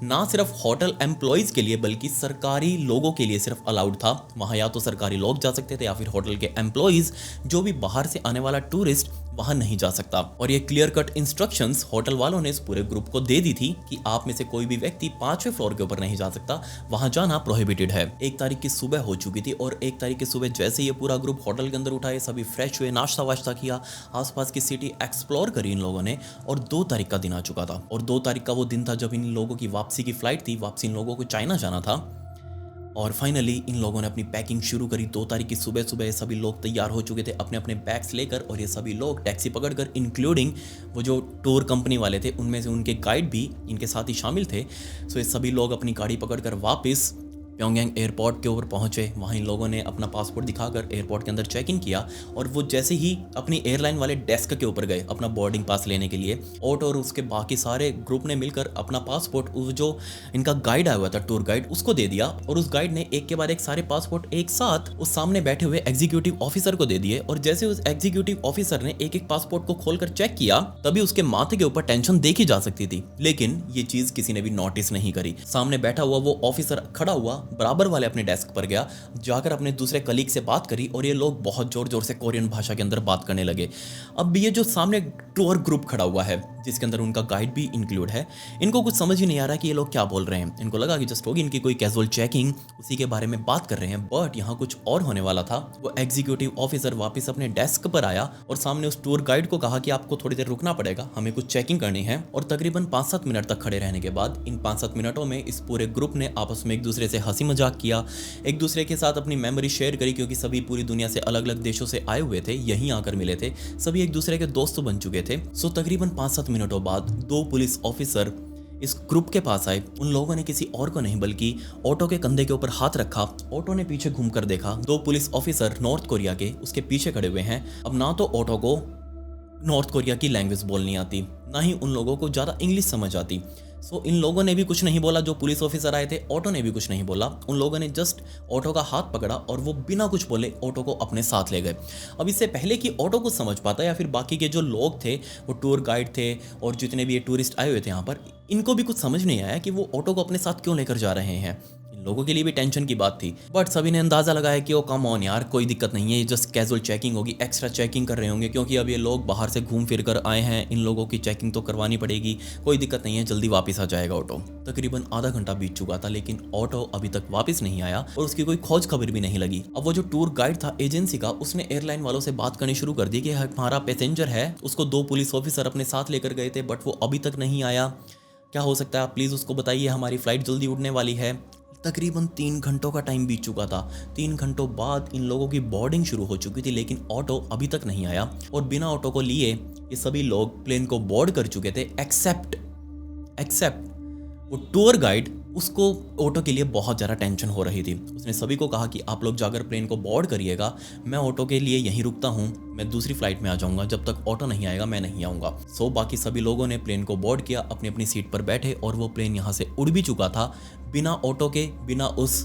S1: ना सिर्फ होटल एम्प्लॉयज़ के लिए बल्कि सरकारी लोगों के लिए सिर्फ अलाउड था। वहाँ या तो सरकारी लोग जा सकते थे या फिर होटल के एम्प्लॉयज़, जो भी बाहर से आने वाला टूरिस्ट वहाँ नहीं जा सकता। और ये क्लियर कट इंस्ट्रक्शंस होटल वालों ने इस पूरे ग्रुप को दे दी थी कि आप में से कोई भी व्यक्ति 5वें फ्लोर के ऊपर नहीं जा सकता, वहाँ जाना प्रोहिबिटेड है। 1 तारीख की सुबह हो चुकी थी और 1 तारीख की सुबह जैसे ये पूरा ग्रुप होटल के अंदर उठा, ये सभी फ्रेश हुए, नाश्ता वाश्ता किया, आसपास की सिटी एक्सप्लोर करी इन लोगों ने। और 2 तारीख का दिन आ चुका था और 2 तारीख का वो दिन था जब इन लोगों की वापसी की फ्लाइट थी, वापसी इन लोगों को चाइना जाना था। और फाइनली इन लोगों ने अपनी पैकिंग शुरू करी। 2 तारीख की सुबह सुबह सभी लोग तैयार हो चुके थे अपने अपने बैग्स लेकर, और ये सभी लोग टैक्सी पकड़कर, इंक्लूडिंग वो जो टूर कंपनी वाले थे, उनमें से उनके गाइड भी इनके साथ ही शामिल थे। सो ये सभी लोग अपनी गाड़ी पकड़कर वापस प्योंगयांग एयरपोर्ट के ऊपर पहुंचे। वहाँ इन लोगों ने अपना पासपोर्ट दिखाकर एयरपोर्ट के अंदर चेक इन किया और वो जैसे ही अपनी एयरलाइन वाले डेस्क के ऊपर गए अपना बोर्डिंग पास लेने के लिए, ऑटो और उसके बाकी सारे ग्रुप ने मिलकर अपना पासपोर्ट उस जो इनका गाइड आया हुआ था, टूर गाइड, उसको दे दिया। और उस गाइड ने एक के बाद एक सारे पासपोर्ट एक साथ उस सामने बैठे हुए एग्जीक्यूटिव ऑफिसर को दे दिए। और जैसे उस एग्जीक्यूटिव ऑफिसर ने एक एक पासपोर्ट को खोलकर चेक किया, तभी उसके माथे के ऊपर टेंशन देखी जा सकती थी। लेकिन ये चीज किसी ने भी नोटिस नहीं करी। सामने बैठा हुआ वो ऑफिसर खड़ा हुआ, बराबर वाले अपने डेस्क पर गया, जाकर अपने दूसरे कलीग से बात करी और ये लोग बहुत जोर जोर से कोरियन भाषा के अंदर बात करने लगे। अब ये जो सामने टूर ग्रुप खड़ा हुआ है जिसके अंदर उनका गाइड भी इंक्लूड है, इनको कुछ समझ ही नहीं आ रहा कि ये लोग क्या बोल रहे हैं। इनको लगा कि जस्ट होगी इनकी कोई कैजुअल चेकिंग, उसी के बारे में बात कर रहे हैं। बट यहाँ कुछ और होने वाला था। वो एग्जीक्यूटिव ऑफिसर वापस अपने डेस्क पर आया और सामने उस टूर गाइड को कहा कि आपको थोड़ी देर रुकना पड़ेगा, हमें कुछ चेकिंग करनी है। और तकरीबन 5-7 मिनट तक खड़े रहने के बाद इन 5-7 मिनटों में इस पूरे ग्रुप ने आपस में एक दूसरे से हंसी मजाक किया, एक दूसरे के साथ अपनी मेमोरी शेयर करी, क्योंकि सभी पूरी दुनिया से अलग अलग देशों से आए हुए थे, यहीं आकर मिले थे, सभी एक दूसरे के दोस्त बन चुके थे। सो तकरीबन 5-7 मिनटों बाद 2 पुलिस ऑफिसर इस ग्रुप के पास आए। उन लोगों ने किसी और को नहीं बल्कि ऑटो के कंधे के ऊपर हाथ रखा। ऑटो ने पीछे घूमकर देखा, 2 पुलिस ऑफिसर नॉर्थ कोरिया के उसके पीछे खड़े हुए हैं। अब ना तो ऑटो को नॉर्थ कोरिया की लैंग्वेज बोलनी आती, ना ही उन लोगों को ज़्यादा इंग्लिश समझ आती। सो इन लोगों ने भी कुछ नहीं बोला, जो पुलिस ऑफिसर आए थे, ऑटो ने भी कुछ नहीं बोला। उन लोगों ने जस्ट ऑटो का हाथ पकड़ा और वो बिना कुछ बोले ऑटो को अपने साथ ले गए। अब इससे पहले कि ऑटो को समझ पाता या फिर बाकी के जो लोग थे, वो टूर गाइड थे और जितने भी ये टूरिस्ट आए हुए थे यहाँ पर, इनको भी कुछ समझ नहीं आया कि वो ऑटो को अपने साथ क्यों लेकर जा रहे हैं। इन लोगों के लिए भी टेंशन की बात थी। बट सभी ने अंदाजा लगाया कि ओ कम ऑन यार, कोई दिक्कत नहीं है, ये जस्ट कैजुअल चेकिंग होगी, एक्स्ट्रा चेकिंग कर रहे होंगे, क्योंकि अब ये लोग बाहर से घूम फिर कर आए हैं, इन लोगों की चेकिंग तो करवानी पड़ेगी, कोई दिक्कत नहीं है, जल्दी वापस आ जाएगा ऑटो। तकरीबन आधा घंटा बीत चुका था लेकिन ऑटो अभी तक वापस नहीं आया और उसकी कोई खोज खबर भी नहीं लगी। अब वो जो टूर गाइड था एजेंसी का, उसने एयरलाइन वालों से बात करनी शुरू कर दी कि हमारा पैसेंजर है, उसको 2 पुलिस ऑफिसर अपने साथ लेकर गए थे बट वो अभी तक नहीं आया, क्या हो सकता है आप प्लीज़ उसको बताइए, हमारी फ़्लाइट जल्दी उड़ने वाली है। तकरीबन 3 घंटों का टाइम बीत चुका था। 3 घंटों बाद इन लोगों की बोर्डिंग शुरू हो चुकी थी लेकिन ऑटो अभी तक नहीं आया और बिना ऑटो को लिए ये सभी लोग प्लेन को बोर्ड कर चुके थे, एक्सेप्ट वो टूर गाइड। उसको ऑटो के लिए बहुत ज़्यादा टेंशन हो रही थी। उसने सभी को कहा कि आप लोग जाकर प्लेन को बोर्ड करिएगा, मैं ऑटो के लिए यहीं रुकता हूँ, मैं दूसरी फ्लाइट में आ जाऊँगा, जब तक ऑटो नहीं आएगा मैं नहीं आऊँगा। सो बाकी सभी लोगों ने प्लेन को बोर्ड किया, अपनी अपनी सीट पर बैठे और वो प्लेन यहाँ से उड़ भी चुका था बिना ऑटो के, बिना उस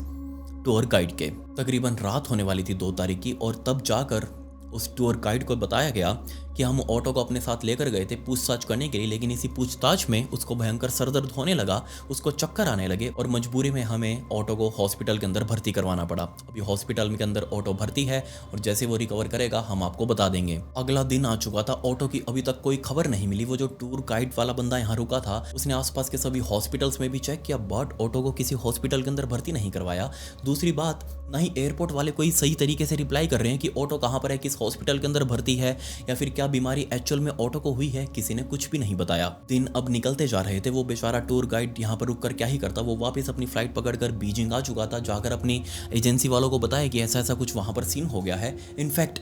S1: टूर गाइड के। तकरीबन रात होने वाली थी 2 तारीख की और तब जाकर उस टूर गाइड को बताया गया कि हम ऑटो को अपने साथ लेकर गए थे पूछताछ करने के लिए, लेकिन इसी पूछताछ में उसको भयंकर सर दर्द होने लगा, उसको चक्कर आने लगे और मजबूरी में हमें ऑटो को हॉस्पिटल के अंदर भर्ती करवाना पड़ा। अभी हॉस्पिटल के अंदर ऑटो भर्ती है और जैसे वो रिकवर करेगा हम आपको बता देंगे। अगला दिन आ चुका था, ऑटो की अभी तक कोई खबर नहीं मिली। वो जो टूर गाइड वाला बंदा यहाँ रुका था उसने आसपास के सभी हॉस्पिटल्स में भी चेक किया, बट ऑटो को किसी हॉस्पिटल के अंदर भर्ती नहीं करवाया। दूसरी बात, ना ही एयरपोर्ट वाले कोई सही तरीके से रिप्लाई कर रहे हैं कि ऑटो कहाँ पर है, किस हॉस्पिटल के अंदर भर्ती है या फिर क्या बीमारी एक्चुअल में ऑटो को हुई है, किसी ने कुछ भी नहीं बताया। दिन अब निकलते जा रहे थे। वो बेचारा टूर गाइड यहाँ पर रुककर क्या ही करता, वो वापस अपनी फ्लाइट पकड़कर बीजिंग आ चुका था। जाकर अपनी एजेंसी वालों को बताया कि ऐसा ऐसा कुछ वहां पर सीन हो गया है। इनफैक्ट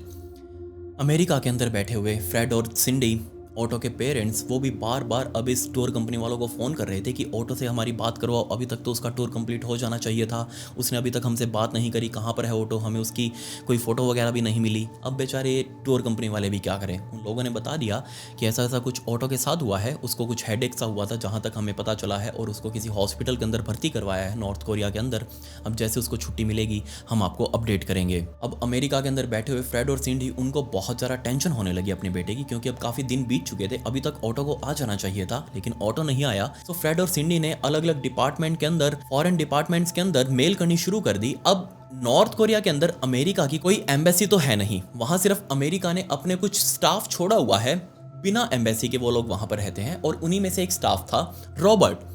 S1: अमेरिका के अंदर बैठे हुए फ्रेड और सिंडी, ऑटो के पेरेंट्स, वो भी बार बार अब इस टूर कंपनी वालों को फ़ोन कर रहे थे कि ऑटो से हमारी बात करवाओ, अभी तक तो उसका टूर कंप्लीट हो जाना चाहिए था, उसने अभी तक हमसे बात नहीं करी, कहाँ पर है ऑटो, हमें उसकी कोई फ़ोटो वगैरह भी नहीं मिली। अब बेचारे टूर कंपनी वाले भी क्या करें। उन लोगों ने बता दिया कि ऐसा ऐसा कुछ ऑटो के साथ हुआ है, उसको कुछ हेडेक सा हुआ था जहाँ तक हमें पता चला है, और उसको किसी हॉस्पिटल के अंदर भर्ती करवाया है नॉर्थ कोरिया के अंदर। अब जैसे उसको छुट्टी मिलेगी हम आपको अपडेट करेंगे। अब अमेरिका के अंदर बैठे हुए फ्रेड और सिंडी, उनको बहुत ज़्यादा टेंशन होने लगी अपने बेटे की, क्योंकि अब काफ़ी दिन बीत चुके थे। अभी तक ऑटो को आ जाना चाहिए था लेकिन ऑटो नहीं आया। तो फ्रेड और सिंडी ने अलग अलग डिपार्टमेंट के अंदर, फॉरेन डिपार्टमेंट्स के अंदर मेल करनी शुरू कर दी। अब नॉर्थ कोरिया के अंदर अमेरिका की कोई एम्बेसी तो है नहीं, वहां सिर्फ अमेरिका ने अपने कुछ स्टाफ छोड़ा हुआ है, बिना एम्बेसी के वो लोग वहां पर रहते हैं, और उन्हीं में से एक स्टाफ था रॉबर्ट।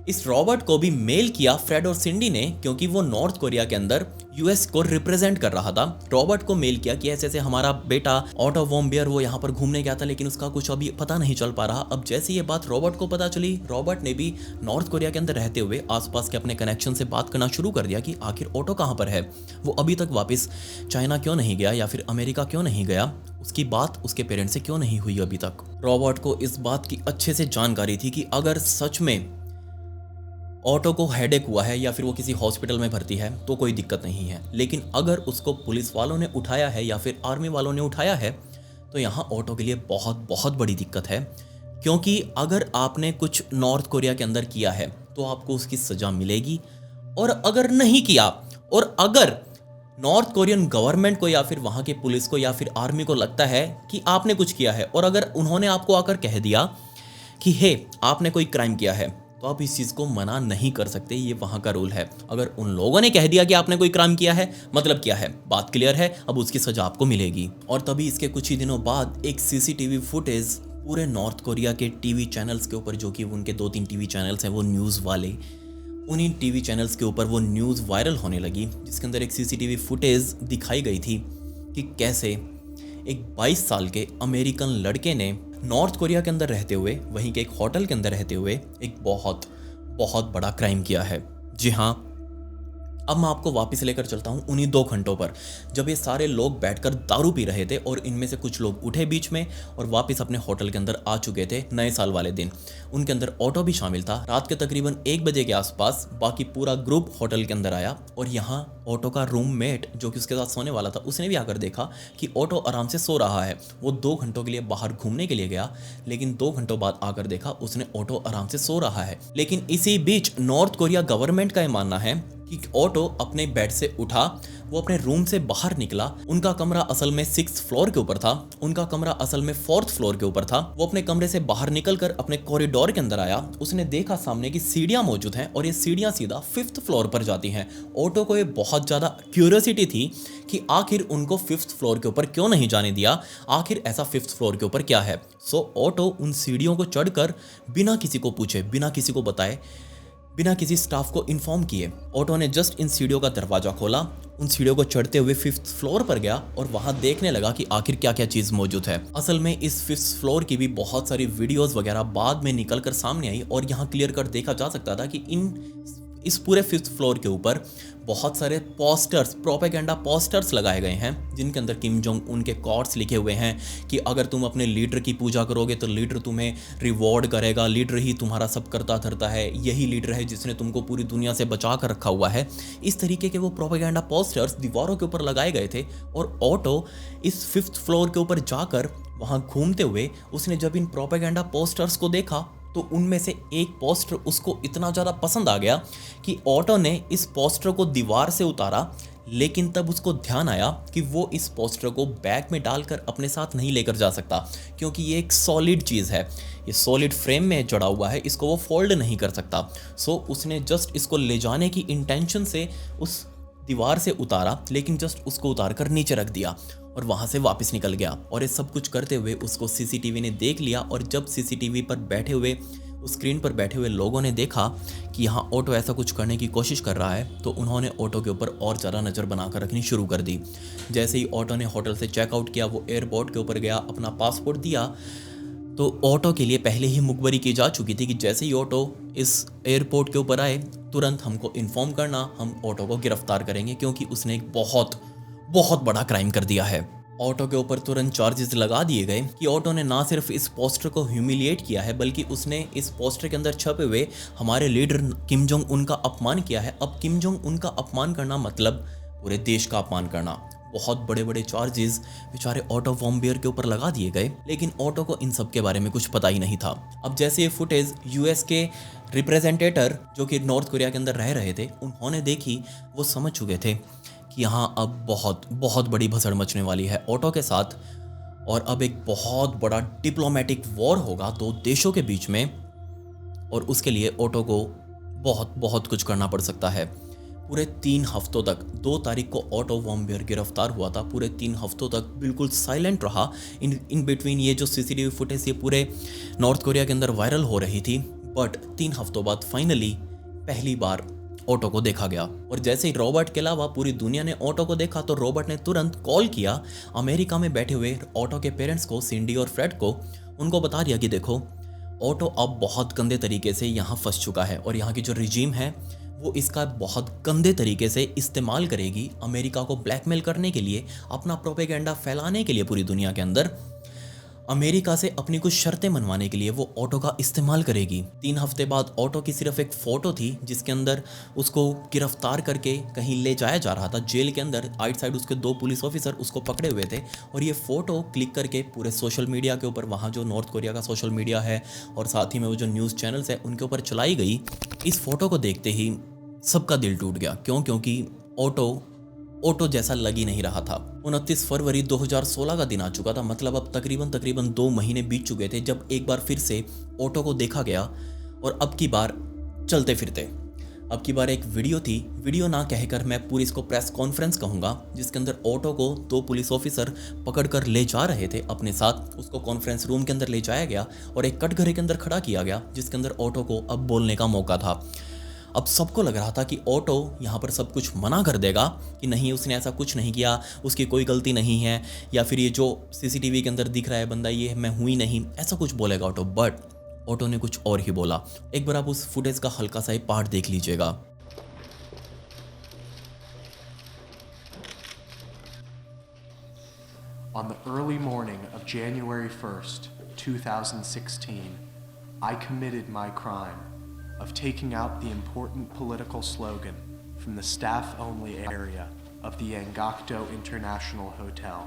S1: इस रॉबर्ट को भी मेल किया फ्रेड और सिंडी ने, क्योंकि वो नॉर्थ कोरिया के अंदर यूएस को रिप्रेजेंट कर रहा था। रॉबर्ट को मेल किया कि ऐसे ऐसे हमारा बेटा ऑटो वॉर्म बियर वो यहाँ पर घूमने गया था, लेकिन उसका कुछ अभी पता नहीं चल पा रहा। अब जैसे ये बात रॉबर्ट को पता चली, रॉबर्ट ने भी नॉर्थ कोरिया के अंदर रहते हुए आसपास के अपने कनेक्शन से बात करना शुरू कर दिया कि आखिर ऑटो कहाँ पर है, वो अभी तक वापस चाइना क्यों नहीं गया या फिर अमेरिका क्यों नहीं गया, उसकी बात उसके पेरेंट्स से क्यों नहीं हुई अभी तक। रॉबर्ट को इस बात की अच्छे से जानकारी थी कि अगर सच में ऑटो को हेडेक हुआ है या फिर वो किसी हॉस्पिटल में भर्ती है तो कोई दिक्कत नहीं है, लेकिन अगर उसको पुलिस वालों ने उठाया है या फिर आर्मी वालों ने उठाया है तो यहाँ ऑटो के लिए बहुत बहुत बड़ी दिक्कत है। क्योंकि अगर आपने कुछ नॉर्थ कोरिया के अंदर किया है तो आपको उसकी सज़ा मिलेगी, और अगर नहीं किया, और अगर नॉर्थ कोरियन गवर्नमेंट को या फिर वहाँ के पुलिस को या फिर आर्मी को लगता है कि आपने कुछ किया है, और अगर उन्होंने आपको आकर कह दिया कि हे आपने कोई क्राइम किया है, तो आप इस चीज़ को मना नहीं कर सकते, ये वहाँ का रूल है। अगर उन लोगों ने कह दिया कि आपने कोई क्राइम किया है, मतलब क्या है, बात क्लियर है, अब उसकी सजा आपको मिलेगी। और तभी इसके कुछ ही दिनों बाद एक सीसीटीवी फुटेज पूरे नॉर्थ कोरिया के टीवी चैनल्स के ऊपर, जो कि उनके 2-3 टीवी चैनल्स हैं वो न्यूज़ वाले, उन्हीं टीवी चैनल्स के ऊपर वो न्यूज़ वायरल होने लगी, जिसके अंदर एक सीसीटीवी फुटेज दिखाई गई थी कि कैसे एक 22 साल के अमेरिकन लड़के ने नॉर्थ कोरिया के अंदर रहते हुए, वहीं के एक होटल के अंदर रहते हुए एक बहुत बहुत बड़ा क्राइम किया है। जी हाँ, अब मैं आपको वापस लेकर चलता हूँ उन्हीं 2 घंटों पर, जब ये सारे लोग बैठकर दारू पी रहे थे और इनमें से कुछ लोग उठे बीच में और वापस अपने होटल के अंदर आ चुके थे नए साल वाले दिन। उनके अंदर ऑटो भी शामिल था। रात के तकरीबन 1 बजे के आसपास बाकी पूरा ग्रुप होटल के अंदर आया, और यहाँ ऑटो का रूममेट जो कि उसके साथ सोने वाला था, उसने भी आकर देखा कि ऑटो आराम से सो रहा है। वो 2 घंटों के लिए बाहर घूमने के लिए गया, लेकिन 2 घंटों बाद आकर देखा उसने ऑटो आराम से सो रहा है। लेकिन इसी बीच नॉर्थ कोरिया गवर्नमेंट का यह मानना है कि ऑटो अपने बेड से उठा, वो अपने रूम से बाहर निकला। उनका कमरा असल में 6th फ्लोर के ऊपर था, उनका कमरा असल में 4th फ्लोर के ऊपर था। वो अपने कमरे से बाहर निकलकर अपने कॉरिडोर के अंदर आया। उसने देखा सामने की सीढ़ियां मौजूद हैं और ये सीढ़ियां सीधा 5th फ्लोर पर जाती हैं। ऑटो को ये बहुत ज़्यादा क्यूरियोसिटी थी कि आखिर उनको 5th फ्लोर के ऊपर क्यों नहीं जाने दिया, आखिर ऐसा 5th फ्लोर के ऊपर क्या है। सो ऑटो उन सीढ़ियों को चढ़कर बिना किसी को पूछे, बिना किसी को बताए, बिना किसी स्टाफ को इन्फॉर्म किए, ऑटो ने जस्ट इन सीढ़ियों का दरवाजा खोला, उन सीढ़ियों को चढ़ते हुए 5th फ्लोर पर गया और वहां देखने लगा कि आखिर क्या क्या चीज़ मौजूद है। असल में इस 5th फ्लोर की भी बहुत सारी वीडियोस वगैरह बाद में निकल कर सामने आई, और यहाँ क्लियर कर देखा जा सकता था कि इस पूरे 5th फ्लोर के ऊपर बहुत सारे पोस्टर्स, प्रोपेगेंडा पोस्टर्स लगाए गए हैं, जिनके अंदर किम जोंग उन के कोट्स लिखे हुए हैं कि अगर तुम अपने लीडर की पूजा करोगे तो लीडर तुम्हें रिवॉर्ड करेगा, लीडर ही तुम्हारा सब करता धरता है, यही लीडर है जिसने तुमको पूरी दुनिया से बचा कर रखा हुआ है। इस तरीके के वो प्रोपेगेंडा पोस्टर्स दीवारों के ऊपर लगाए गए थे, और ऑटो इस 5th फ्लोर के ऊपर जाकर वहाँ घूमते हुए उसने जब इन प्रोपेगेंडा पोस्टर्स को देखा तो उनमें से एक पोस्टर उसको इतना ज़्यादा पसंद आ गया कि ऑटो ने इस पोस्टर को दीवार से उतारा, लेकिन तब उसको ध्यान आया कि वो इस पोस्टर को बैग में डालकर अपने साथ नहीं लेकर जा सकता, क्योंकि ये एक सॉलिड चीज़ है, ये सॉलिड फ्रेम में जड़ा हुआ है, इसको वो फोल्ड नहीं कर सकता। सो उसने जस्ट इसको ले जाने की इंटेंशन से उस दीवार से उतारा, लेकिन जस्ट उसको उतार कर नीचे रख दिया और वहाँ से वापस निकल गया। और ये सब कुछ करते हुए उसको सीसीटीवी ने देख लिया, और जब सीसीटीवी पर बैठे हुए, उस स्क्रीन पर बैठे हुए लोगों ने देखा कि यहाँ ऑटो ऐसा कुछ करने की कोशिश कर रहा है, तो उन्होंने ऑटो के ऊपर और ज़्यादा नज़र बनाकर रखनी शुरू कर दी। जैसे ही ऑटो ने होटल से चेकआउट किया, वो एयरपोर्ट के ऊपर गया, अपना पासपोर्ट दिया, तो ऑटो के लिए पहले ही मुखबरी की जा चुकी थी कि जैसे ही ऑटो इस एयरपोर्ट के ऊपर आए, तुरंत हमको इन्फॉर्म करना, हम ऑटो को गिरफ्तार करेंगे, क्योंकि उसने एक बहुत बहुत बड़ा क्राइम कर दिया है। ऑटो के ऊपर तुरंत चार्जेस लगा दिए गए कि ऑटो ने ना सिर्फ इस पोस्टर को ह्यूमिलिएट किया है, बल्कि उसने इस पोस्टर के अंदर छपे हुए हमारे लीडर किम जोंग उन का अपमान किया है। अब किम जोंग उन का अपमान करना मतलब पूरे देश का अपमान करना। बहुत बड़े बड़े चार्जेस बेचारे ऑटो वॉम्बियर के ऊपर लगा दिए गए, लेकिन ऑटो को इन सब के बारे में कुछ पता ही नहीं था। अब जैसे ये फुटेज यूएस के रिप्रेजेंटेटर जो कि नॉर्थ कोरिया के अंदर रह रहे थे, उन्होंने देखी, वो समझ चुके थे कि यहाँ अब बहुत बहुत बड़ी भसड़ मचने वाली है ऑटो के साथ, और अब एक बहुत बड़ा डिप्लोमेटिक वॉर होगा दो देशों के बीच में, और उसके लिए ऑटो को बहुत बहुत कुछ करना पड़ सकता है। पूरे 3 हफ्तों तक, 2 तारीख को ऑटो वॉम्बियर गिरफ्तार हुआ था, पूरे 3 हफ्तों तक बिल्कुल साइलेंट रहा। इन बिटवीन ये जो सीसीटीवी फुटेज ये पूरे नॉर्थ कोरिया के अंदर वायरल हो रही थी, बट 3 हफ्तों बाद फाइनली पहली बार ऑटो को देखा गया। और जैसे ही रॉबर्ट के अलावा पूरी दुनिया ने ऑटो को देखा, तो रॉबर्ट ने तुरंत कॉल किया अमेरिका में बैठे हुए ऑटो के पेरेंट्स को, सिंडी और फ्रेड को। उनको बता दिया कि देखो, ऑटो अब बहुत गंदे तरीके से यहाँ फंस चुका है, और यहाँ की जो रिजीम है वो इसका बहुत गंदे तरीके से इस्तेमाल करेगी अमेरिका को ब्लैकमेल करने के लिए, अपना प्रोपेगेंडा फैलाने के लिए पूरी दुनिया के अंदर। अमेरिका से अपनी कुछ शर्तें मनवाने के लिए वो ऑटो का इस्तेमाल करेगी। 3 हफ्ते बाद ऑटो की सिर्फ एक फ़ोटो थी, जिसके अंदर उसको गिरफ्तार करके कहीं ले जाया जा रहा था जेल के अंदर। आइट साइड उसके 2 पुलिस ऑफिसर उसको पकड़े हुए थे, और ये फ़ोटो क्लिक करके पूरे सोशल मीडिया के ऊपर, वहाँ जो नॉर्थ कोरिया का सोशल मीडिया है और साथ ही में वो जो न्यूज़ चैनल्स है उनके ऊपर चलाई गई। इस फ़ोटो को देखते ही सबका दिल टूट गया। क्योंकि ऑटो जैसा लग ही नहीं रहा था। 29 फरवरी 2016 का दिन आ चुका था, मतलब अब तकरीबन 2 महीने बीत चुके थे जब एक बार फिर से ऑटो को देखा गया। और अब की बार चलते फिरते, अब की बार एक वीडियो थी, वीडियो ना कहकर मैं पूरी इसको प्रेस कॉन्फ्रेंस कहूँगा, जिसके अंदर ऑटो को 2 पुलिस ऑफिसर पकड़कर ले जा रहे थे अपने साथ। उसको कॉन्फ्रेंस रूम के अंदर ले जाया गया और एक कटघरे के अंदर खड़ा किया गया, जिसके अंदर ऑटो को अब बोलने का मौका था। अब सबको लग रहा था कि ऑटो यहाँ पर सब कुछ मना कर देगा कि नहीं, उसने ऐसा कुछ नहीं किया, उसकी कोई गलती नहीं है, या फिर ये जो सीसीटीवी के अंदर दिख रहा है बंदा, ये मैं हूँ ही नहीं, ऐसा कुछ बोलेगा ऑटो। बट ऑटो ने कुछ और ही बोला। एक बार आप उस फुटेज का हल्का सा पार्ट देख लीजिएगा।
S2: On the early morning of January 1st, 2016, I committed my crime of taking out the important political slogan from the staff-only area of the Angakdo International Hotel,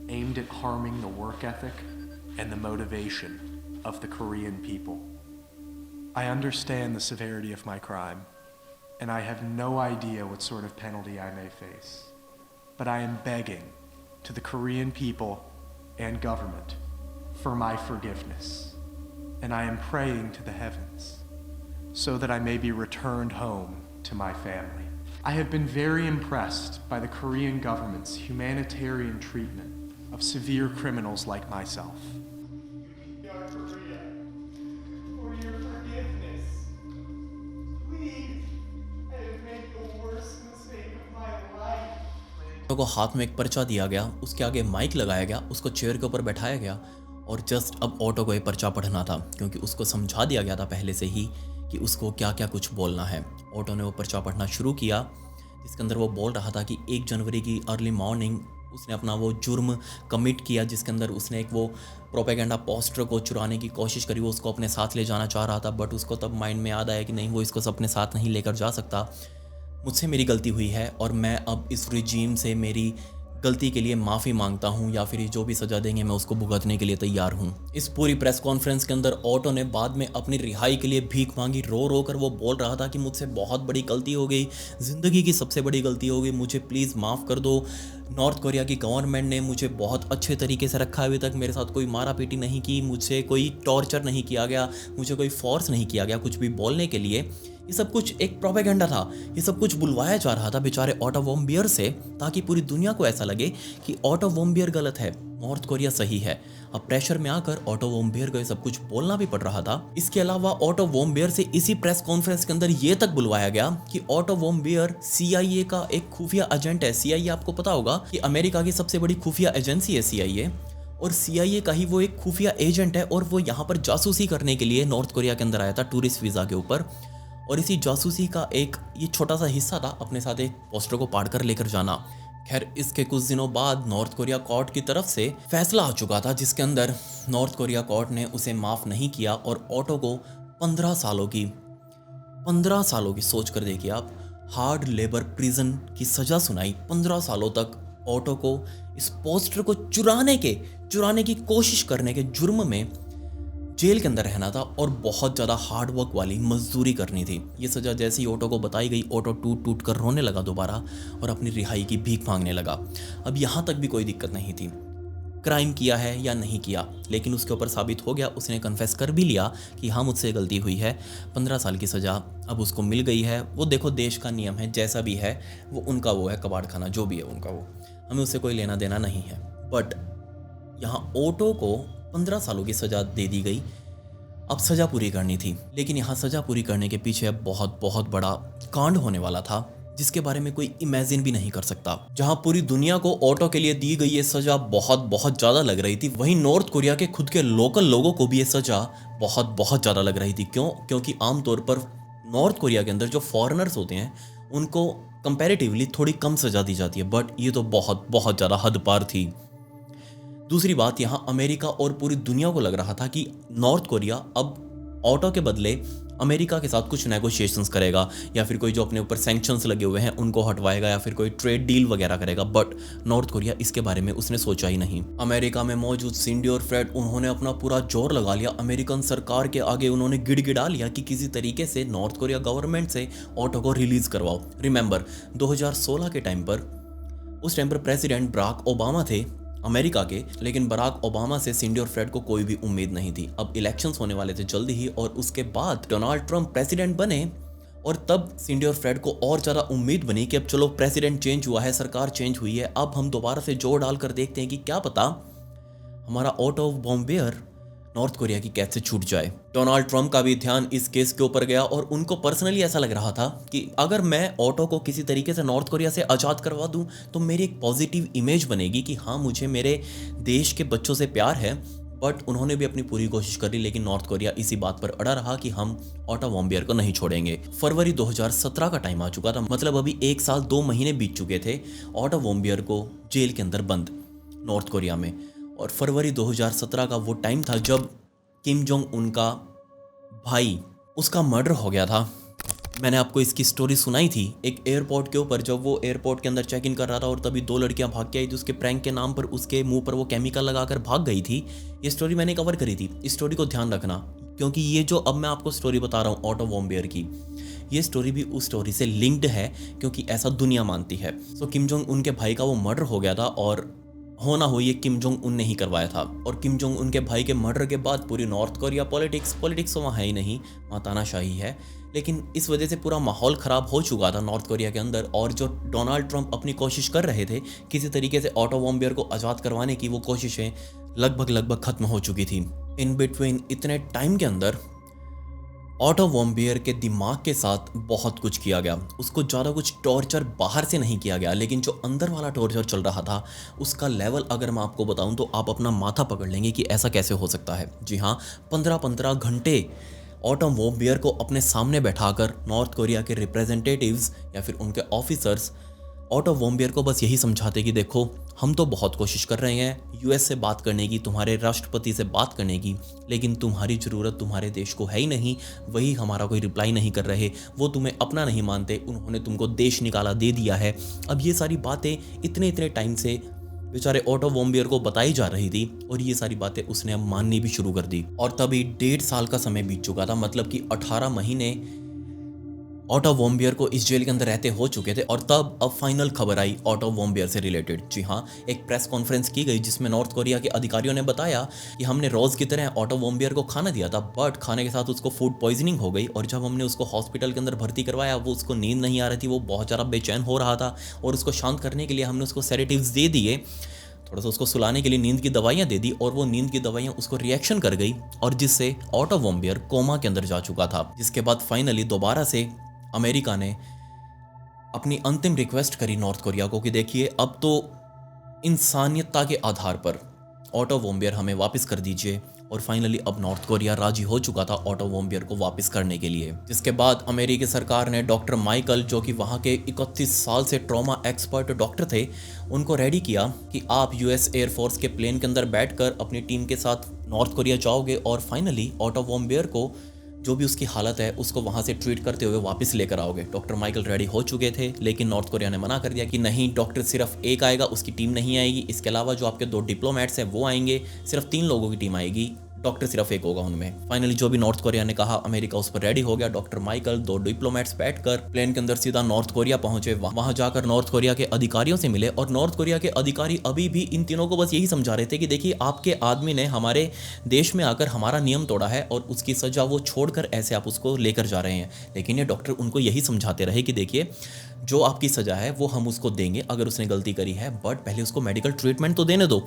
S2: aimed at harming the work ethic and the motivation of the Korean people. I understand the severity of my crime, and I have no idea what sort of penalty I may face, but I am begging to the Korean people and government for my forgiveness, and I am praying to the heavens so that I may be returned home to my family. I have been very impressed by the Korean government's humanitarian treatment of severe criminals like myself.
S3: North Korea, for your forgiveness. Please, I have made the worst mistake of my life.
S1: Auto को हाथ में एक पर्चा दिया गया, उसके आगे mic लगाया गया, उसको चेयर के ऊपर बैठाया गया, और जस्ट अब ऑटो को ये पर्चा पढ़ना था, क्योंकि उसको समझा दिया गया था पहले से ही कि उसको क्या क्या कुछ बोलना है। ऑटो ने वो पर्चा पढ़ना शुरू किया, जिसके अंदर वो बोल रहा था कि 1 जनवरी की अर्ली मॉर्निंग उसने अपना वो जुर्म कमिट किया, जिसके अंदर उसने एक वो प्रोपेगेंडा पोस्टर को चुराने की कोशिश करी। वो उसको अपने साथ ले जाना चाह रहा था, बट उसको तब माइंड में याद आया कि नहीं, वो इसको अपने साथ नहीं लेकर जा सकता। मुझसे मेरी गलती हुई है, और मैं अब इस रिजीम से मेरी गलती के लिए माफ़ी मांगता हूँ या फिर ये जो भी सज़ा देंगे मैं उसको भुगतने के लिए तैयार हूँ। इस पूरी प्रेस कॉन्फ्रेंस के अंदर ऑटो ने बाद में अपनी रिहाई के लिए भीख मांगी। रो रो कर वो बोल रहा था कि मुझसे बहुत बड़ी गलती हो गई, ज़िंदगी की सबसे बड़ी गलती हो गई, मुझे प्लीज़ माफ़ कर दो। नॉर्थ कोरिया की गवर्नमेंट ने मुझे बहुत अच्छे तरीके से रखा है, अभी तक मेरे साथ कोई मारा पीटी नहीं की, मुझसे कोई टॉर्चर नहीं किया गया, मुझे कोई फोर्स नहीं किया गया कुछ भी बोलने के लिए। ये सब कुछ एक प्रोपेगेंडा था, ये सब कुछ बुलवाया जा रहा था बेचारे ऑटो वॉम्बियर से, ताकि पूरी दुनिया को ऐसा लगे कि ऑटो वॉम्बियर गलत है, नॉर्थ कोरिया सही है। अब प्रेशर में आकर ऑटो वॉम्बियर को ये सब कुछ बोलना भी पड़ रहा था। इसके अलावा ऑटो वॉम्बियर से इसी प्रेस कॉन्फ्रेंस के अंदर ये तक बुलवाया गया कि ऑटो वॉम्बियर CIA का एक खुफिया एजेंट है। CIA आपको पता होगा कि अमेरिका की सबसे बड़ी खुफिया एजेंसी है CIA, और CIA का ही वो एक खुफिया एजेंट है, और वो यहाँ पर जासूसी करने के लिए नॉर्थ कोरिया के अंदर आया था टूरिस्ट वीज़ा के ऊपर। और इसी जासूसी का एक ये छोटा सा हिस्सा था अपने साथ एक पोस्टर को पाड़ कर लेकर जाना। खैर, इसके कुछ दिनों बाद नॉर्थ कोरिया कोर्ट की तरफ से फैसला आ चुका था, जिसके अंदर नॉर्थ कोरिया कोर्ट ने उसे माफ़ नहीं किया और ऑटो को 15 सालों की सोच कर देखिए आप, हार्ड लेबर प्रिजन की सज़ा सुनाई। 15 सालों तक ऑटो को इस पोस्टर को चुराने की कोशिश करने के जुर्म में जेल के अंदर रहना था और बहुत ज़्यादा हार्ड वर्क वाली मजदूरी करनी थी। ये सज़ा जैसे ही ऑटो को बताई गई, ऑटो टूट टूट कर रोने लगा दोबारा और अपनी रिहाई की भीख मांगने लगा। अब यहाँ तक भी कोई दिक्कत नहीं थी, क्राइम किया है या नहीं किया, लेकिन उसके ऊपर साबित हो गया, उसने कन्फेस कर भी लिया कि हाँ मुझसे गलती हुई है। 15 साल की सज़ा अब उसको मिल गई है। वो देखो, देश का नियम है, जैसा भी है वो उनका, वो है कबाड़ खाना, जो भी है उनका, वो हमें उससे कोई लेना देना नहीं है। बट यहाँ ऑटो को 15 सालों की सज़ा दे दी गई, अब सज़ा पूरी करनी थी। लेकिन यहाँ सज़ा पूरी करने के पीछे अब बहुत बड़ा कांड होने वाला था, जिसके बारे में कोई इमेजिन भी नहीं कर सकता। जहाँ पूरी दुनिया को ऑटो के लिए दी गई ये सज़ा बहुत ज़्यादा लग रही थी, वहीं नॉर्थ कोरिया के खुद के लोकल लोगों को भी ये सज़ा बहुत ज़्यादा लग रही थी। क्यों? क्योंकि आमतौर पर नॉर्थ कोरिया के अंदर जो फॉरेनर्स होते हैं उनको कंपैरेटिवली थोड़ी कम सज़ा दी जाती है, बट ये तो बहुत ज़्यादा हद पार थी। दूसरी बात, यहाँ अमेरिका और पूरी दुनिया को लग रहा था कि नॉर्थ कोरिया अब ऑटो के बदले अमेरिका के साथ कुछ नेगोशिएशंस करेगा, या फिर कोई जो अपने ऊपर सैंक्शंस लगे हुए हैं उनको हटवाएगा, या फिर कोई ट्रेड डील वगैरह करेगा। बट नॉर्थ कोरिया इसके बारे में उसने सोचा ही नहीं। अमेरिका में मौजूद सिंडी और फ्रेड, उन्होंने अपना पूरा जोर लगा लिया अमेरिकन सरकार के आगे। उन्होंने गिड़गिड़ा लिया कि किसी तरीके से नॉर्थ कोरिया गवर्नमेंट से ऑटो को रिलीज करवाओ। रिमेंबर 2016 के टाइम पर, उस टाइम पर प्रेसिडेंट बराक ओबामा थे अमेरिका के, लेकिन बराक ओबामा से सिंडी और फ्रेड को कोई भी उम्मीद नहीं थी। अब इलेक्शंस होने वाले थे जल्दी ही, और उसके बाद डोनाल्ड ट्रंप प्रेसिडेंट बने, और तब सिंडी और फ्रेड को और ज़्यादा उम्मीद बनी कि अब चलो प्रेसिडेंट चेंज हुआ है, सरकार चेंज हुई है, अब हम दोबारा से जोर डालकर देखते हैं कि क्या पता हमारा ऑटो वॉम्बियर नॉर्थ कोरिया की कैद से छूट जाए। डोनाल्ड ट्रंप का भी ध्यान इस केस के ऊपर गया, और उनको पर्सनली ऐसा लग रहा था कि अगर मैं ऑटो को किसी तरीके से नॉर्थ कोरिया से आज़ाद करवा दूं तो मेरी एक पॉजिटिव इमेज बनेगी कि हाँ मुझे मेरे देश के बच्चों से प्यार है। बट उन्होंने भी अपनी पूरी कोशिश करी, लेकिन नॉर्थ कोरिया इसी बात पर अड़ा रहा कि हम ऑटो वॉम्बियर को नहीं छोड़ेंगे। फरवरी 2017 का टाइम आ चुका था, मतलब अभी 1 साल 2 महीने बीत चुके थे ऑटो वॉम्बियर को जेल के अंदर बंद नॉर्थ कोरिया में। और फरवरी 2017 का वो टाइम था जब किम जोंग उन का भाई, उसका मर्डर हो गया था। मैंने आपको इसकी स्टोरी सुनाई थी एक एयरपोर्ट के ऊपर, जब वो एयरपोर्ट के अंदर चेक इन कर रहा था और तभी 2 लड़कियां भाग के आई थी उसके प्रैंक के नाम पर, उसके मुंह पर वो केमिकल लगाकर भाग गई थी। ये स्टोरी मैंने कवर करी थी, इस स्टोरी को ध्यान रखना, क्योंकि ये जो अब मैं आपको स्टोरी बता रहा हूँ ऑटो वॉम्बियर की, ये स्टोरी भी उस स्टोरी से लिंक्ड है, क्योंकि ऐसा दुनिया मानती है। सो किम जोंग उन के भाई का वो मर्डर हो गया था, और होना हो ये किम जोंग उन ने ही करवाया था। और किम जोंग उन के भाई के मर्डर के बाद पूरी नॉर्थ कोरिया पॉलिटिक्स तो वहाँ है ही नहीं, वहाँ तानाशाही है। लेकिन इस वजह से पूरा माहौल ख़राब हो चुका था नॉर्थ कोरिया के अंदर, और जो डोनाल्ड ट्रंप अपनी कोशिश कर रहे थे किसी तरीके से ऑटो वॉम्बियर को आज़ाद करवाने की, वो कोशिशें लगभग ख़त्म हो चुकी थी। इन बिटवीन इतने टाइम के अंदर ऑटो वॉम्बियर के दिमाग के साथ बहुत कुछ किया गया। उसको ज़्यादा कुछ टॉर्चर बाहर से नहीं किया गया, लेकिन जो अंदर वाला टॉर्चर चल रहा था उसका लेवल अगर मैं आपको बताऊं तो आप अपना माथा पकड़ लेंगे कि ऐसा कैसे हो सकता है। जी हाँ, 15-15 घंटे ऑटो वॉम्बियर को अपने सामने बैठाकर नॉर्थ कोरिया के रिप्रेजेंटेटिव्स या फिर उनके ऑफिसर्स ऑटो वॉम्बियर को बस यही समझाते कि देखो हम तो बहुत कोशिश कर रहे हैं यूएस से बात करने की, तुम्हारे राष्ट्रपति से बात करने की, लेकिन तुम्हारी ज़रूरत तुम्हारे देश को है ही नहीं, वही हमारा कोई रिप्लाई नहीं कर रहे, वो तुम्हें अपना नहीं मानते, उन्होंने तुमको देश निकाला दे दिया है। अब ये सारी बातें इतने टाइम से बेचारे ऑटो वॉम्बियर को बताई जा रही थी और ये सारी बातें उसने अब माननी भी शुरू कर दी। और तभी 1.5 साल का समय बीत चुका था, मतलब कि 18 महीने ऑटो वॉम्बियर को इस जेल के अंदर रहते हो चुके थे। और तब अब फाइनल खबर आई ऑटो वॉम्बियर से रिलेटेड। जी हाँ, एक प्रेस कॉन्फ्रेंस की गई जिसमें नॉर्थ कोरिया के अधिकारियों ने बताया कि हमने रोज़ की तरह ऑटो वॉम्बियर को खाना दिया था, बट खाने के साथ उसको फूड पॉइजनिंग हो गई और जब हमने उसको हॉस्पिटल के अंदर भर्ती करवाया, वो उसको नींद नहीं आ रही थी, वो बहुत ज़्यादा बेचैन हो रहा था और उसको शांत करने के लिए हमने उसको सेडेटिव्स दे दिए, थोड़ा सा उसको सुलाने के लिए नींद की दवाइयाँ दे दी और वो नींद की दवाइयाँ उसको रिएक्शन कर गई और जिससे ऑटो वॉम्बियर कोमा के अंदर जा चुका था। जिसके बाद फाइनली दोबारा से अमेरिका ने अपनी अंतिम रिक्वेस्ट करी नॉर्थ कोरिया को कि देखिए अब तो इंसानियतता के आधार पर ऑटो वॉम्बियर हमें वापस कर दीजिए। और फाइनली अब नॉर्थ कोरिया राजी हो चुका था ऑटो वॉम्बियर को वापस करने के लिए। जिसके बाद अमेरिकी सरकार ने डॉक्टर माइकल, जो कि वहाँ के 31 साल से ट्रॉमा एक्सपर्ट डॉक्टर थे, उनको रेडी किया कि आप यूएस एयरफोर्स के प्लेन के अंदर बैठकर अपनी टीम के साथ नॉर्थ कोरिया जाओगे और फाइनली ऑटो वॉम्बियर को जो भी उसकी हालत है उसको वहाँ से ट्रीट करते हुए वापस लेकर आओगे। डॉक्टर माइकल रेडी हो चुके थे, लेकिन नॉर्थ कोरिया ने मना कर दिया कि नहीं, डॉक्टर सिर्फ एक आएगा, उसकी टीम नहीं आएगी, इसके अलावा जो आपके 2 डिप्लोमेट्स हैं वो आएंगे, सिर्फ 3 लोगों की टीम आएगी, डॉक्टर सिर्फ एक होगा उनमें। फाइनली जो भी नॉर्थ कोरिया ने कहा, अमेरिका उस पर रेडी हो गया। डॉक्टर माइकल 2 डिप्लोमेट्स बैठकर प्लेन के अंदर सीधा नॉर्थ कोरिया पहुंचे। वहां जाकर नॉर्थ कोरिया के अधिकारियों से मिले और नॉर्थ कोरिया के अधिकारी अभी भी इन तीनों को बस यही समझा रहे थे कि देखिए आपके आदमी ने हमारे देश में आकर हमारा नियम तोड़ा है और उसकी सजा वो छोड़कर ऐसे आप उसको लेकर जा रहे हैं। लेकिन ये डॉक्टर उनको यही समझाते रहे कि देखिए जो आपकी सजा है वो हम उसको देंगे अगर उसने गलती करी है, बट पहले उसको मेडिकल ट्रीटमेंट तो देने दो।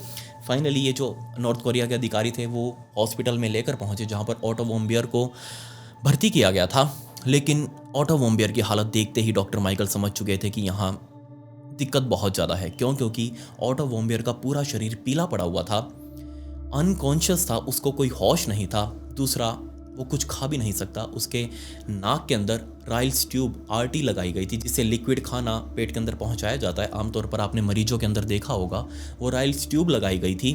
S1: फाइनली ये जो नॉर्थ कोरिया के अधिकारी थे वो हॉस्पिटल में लेकर पहुंचे जहां पर ऑटो वॉम्बियर को भर्ती किया गया था। लेकिन ऑटो वॉम्बियर की हालत देखते ही डॉक्टर माइकल समझ चुके थे कि यहाँ दिक्कत बहुत ज़्यादा है। क्योंकि ऑटो वॉम्बियर का पूरा शरीर पीला पड़ा हुआ था, अनकॉन्शियस था, उसको कोई होश नहीं था। दूसरा, वो कुछ खा भी नहीं सकता। उसके नाक के अंदर राइल्स ट्यूब आरटी लगाई गई थी जिससे लिक्विड खाना पेट के अंदर पहुंचाया जाता है। आमतौर पर आपने मरीजों के अंदर देखा होगा, वो राइल्स ट्यूब लगाई गई थी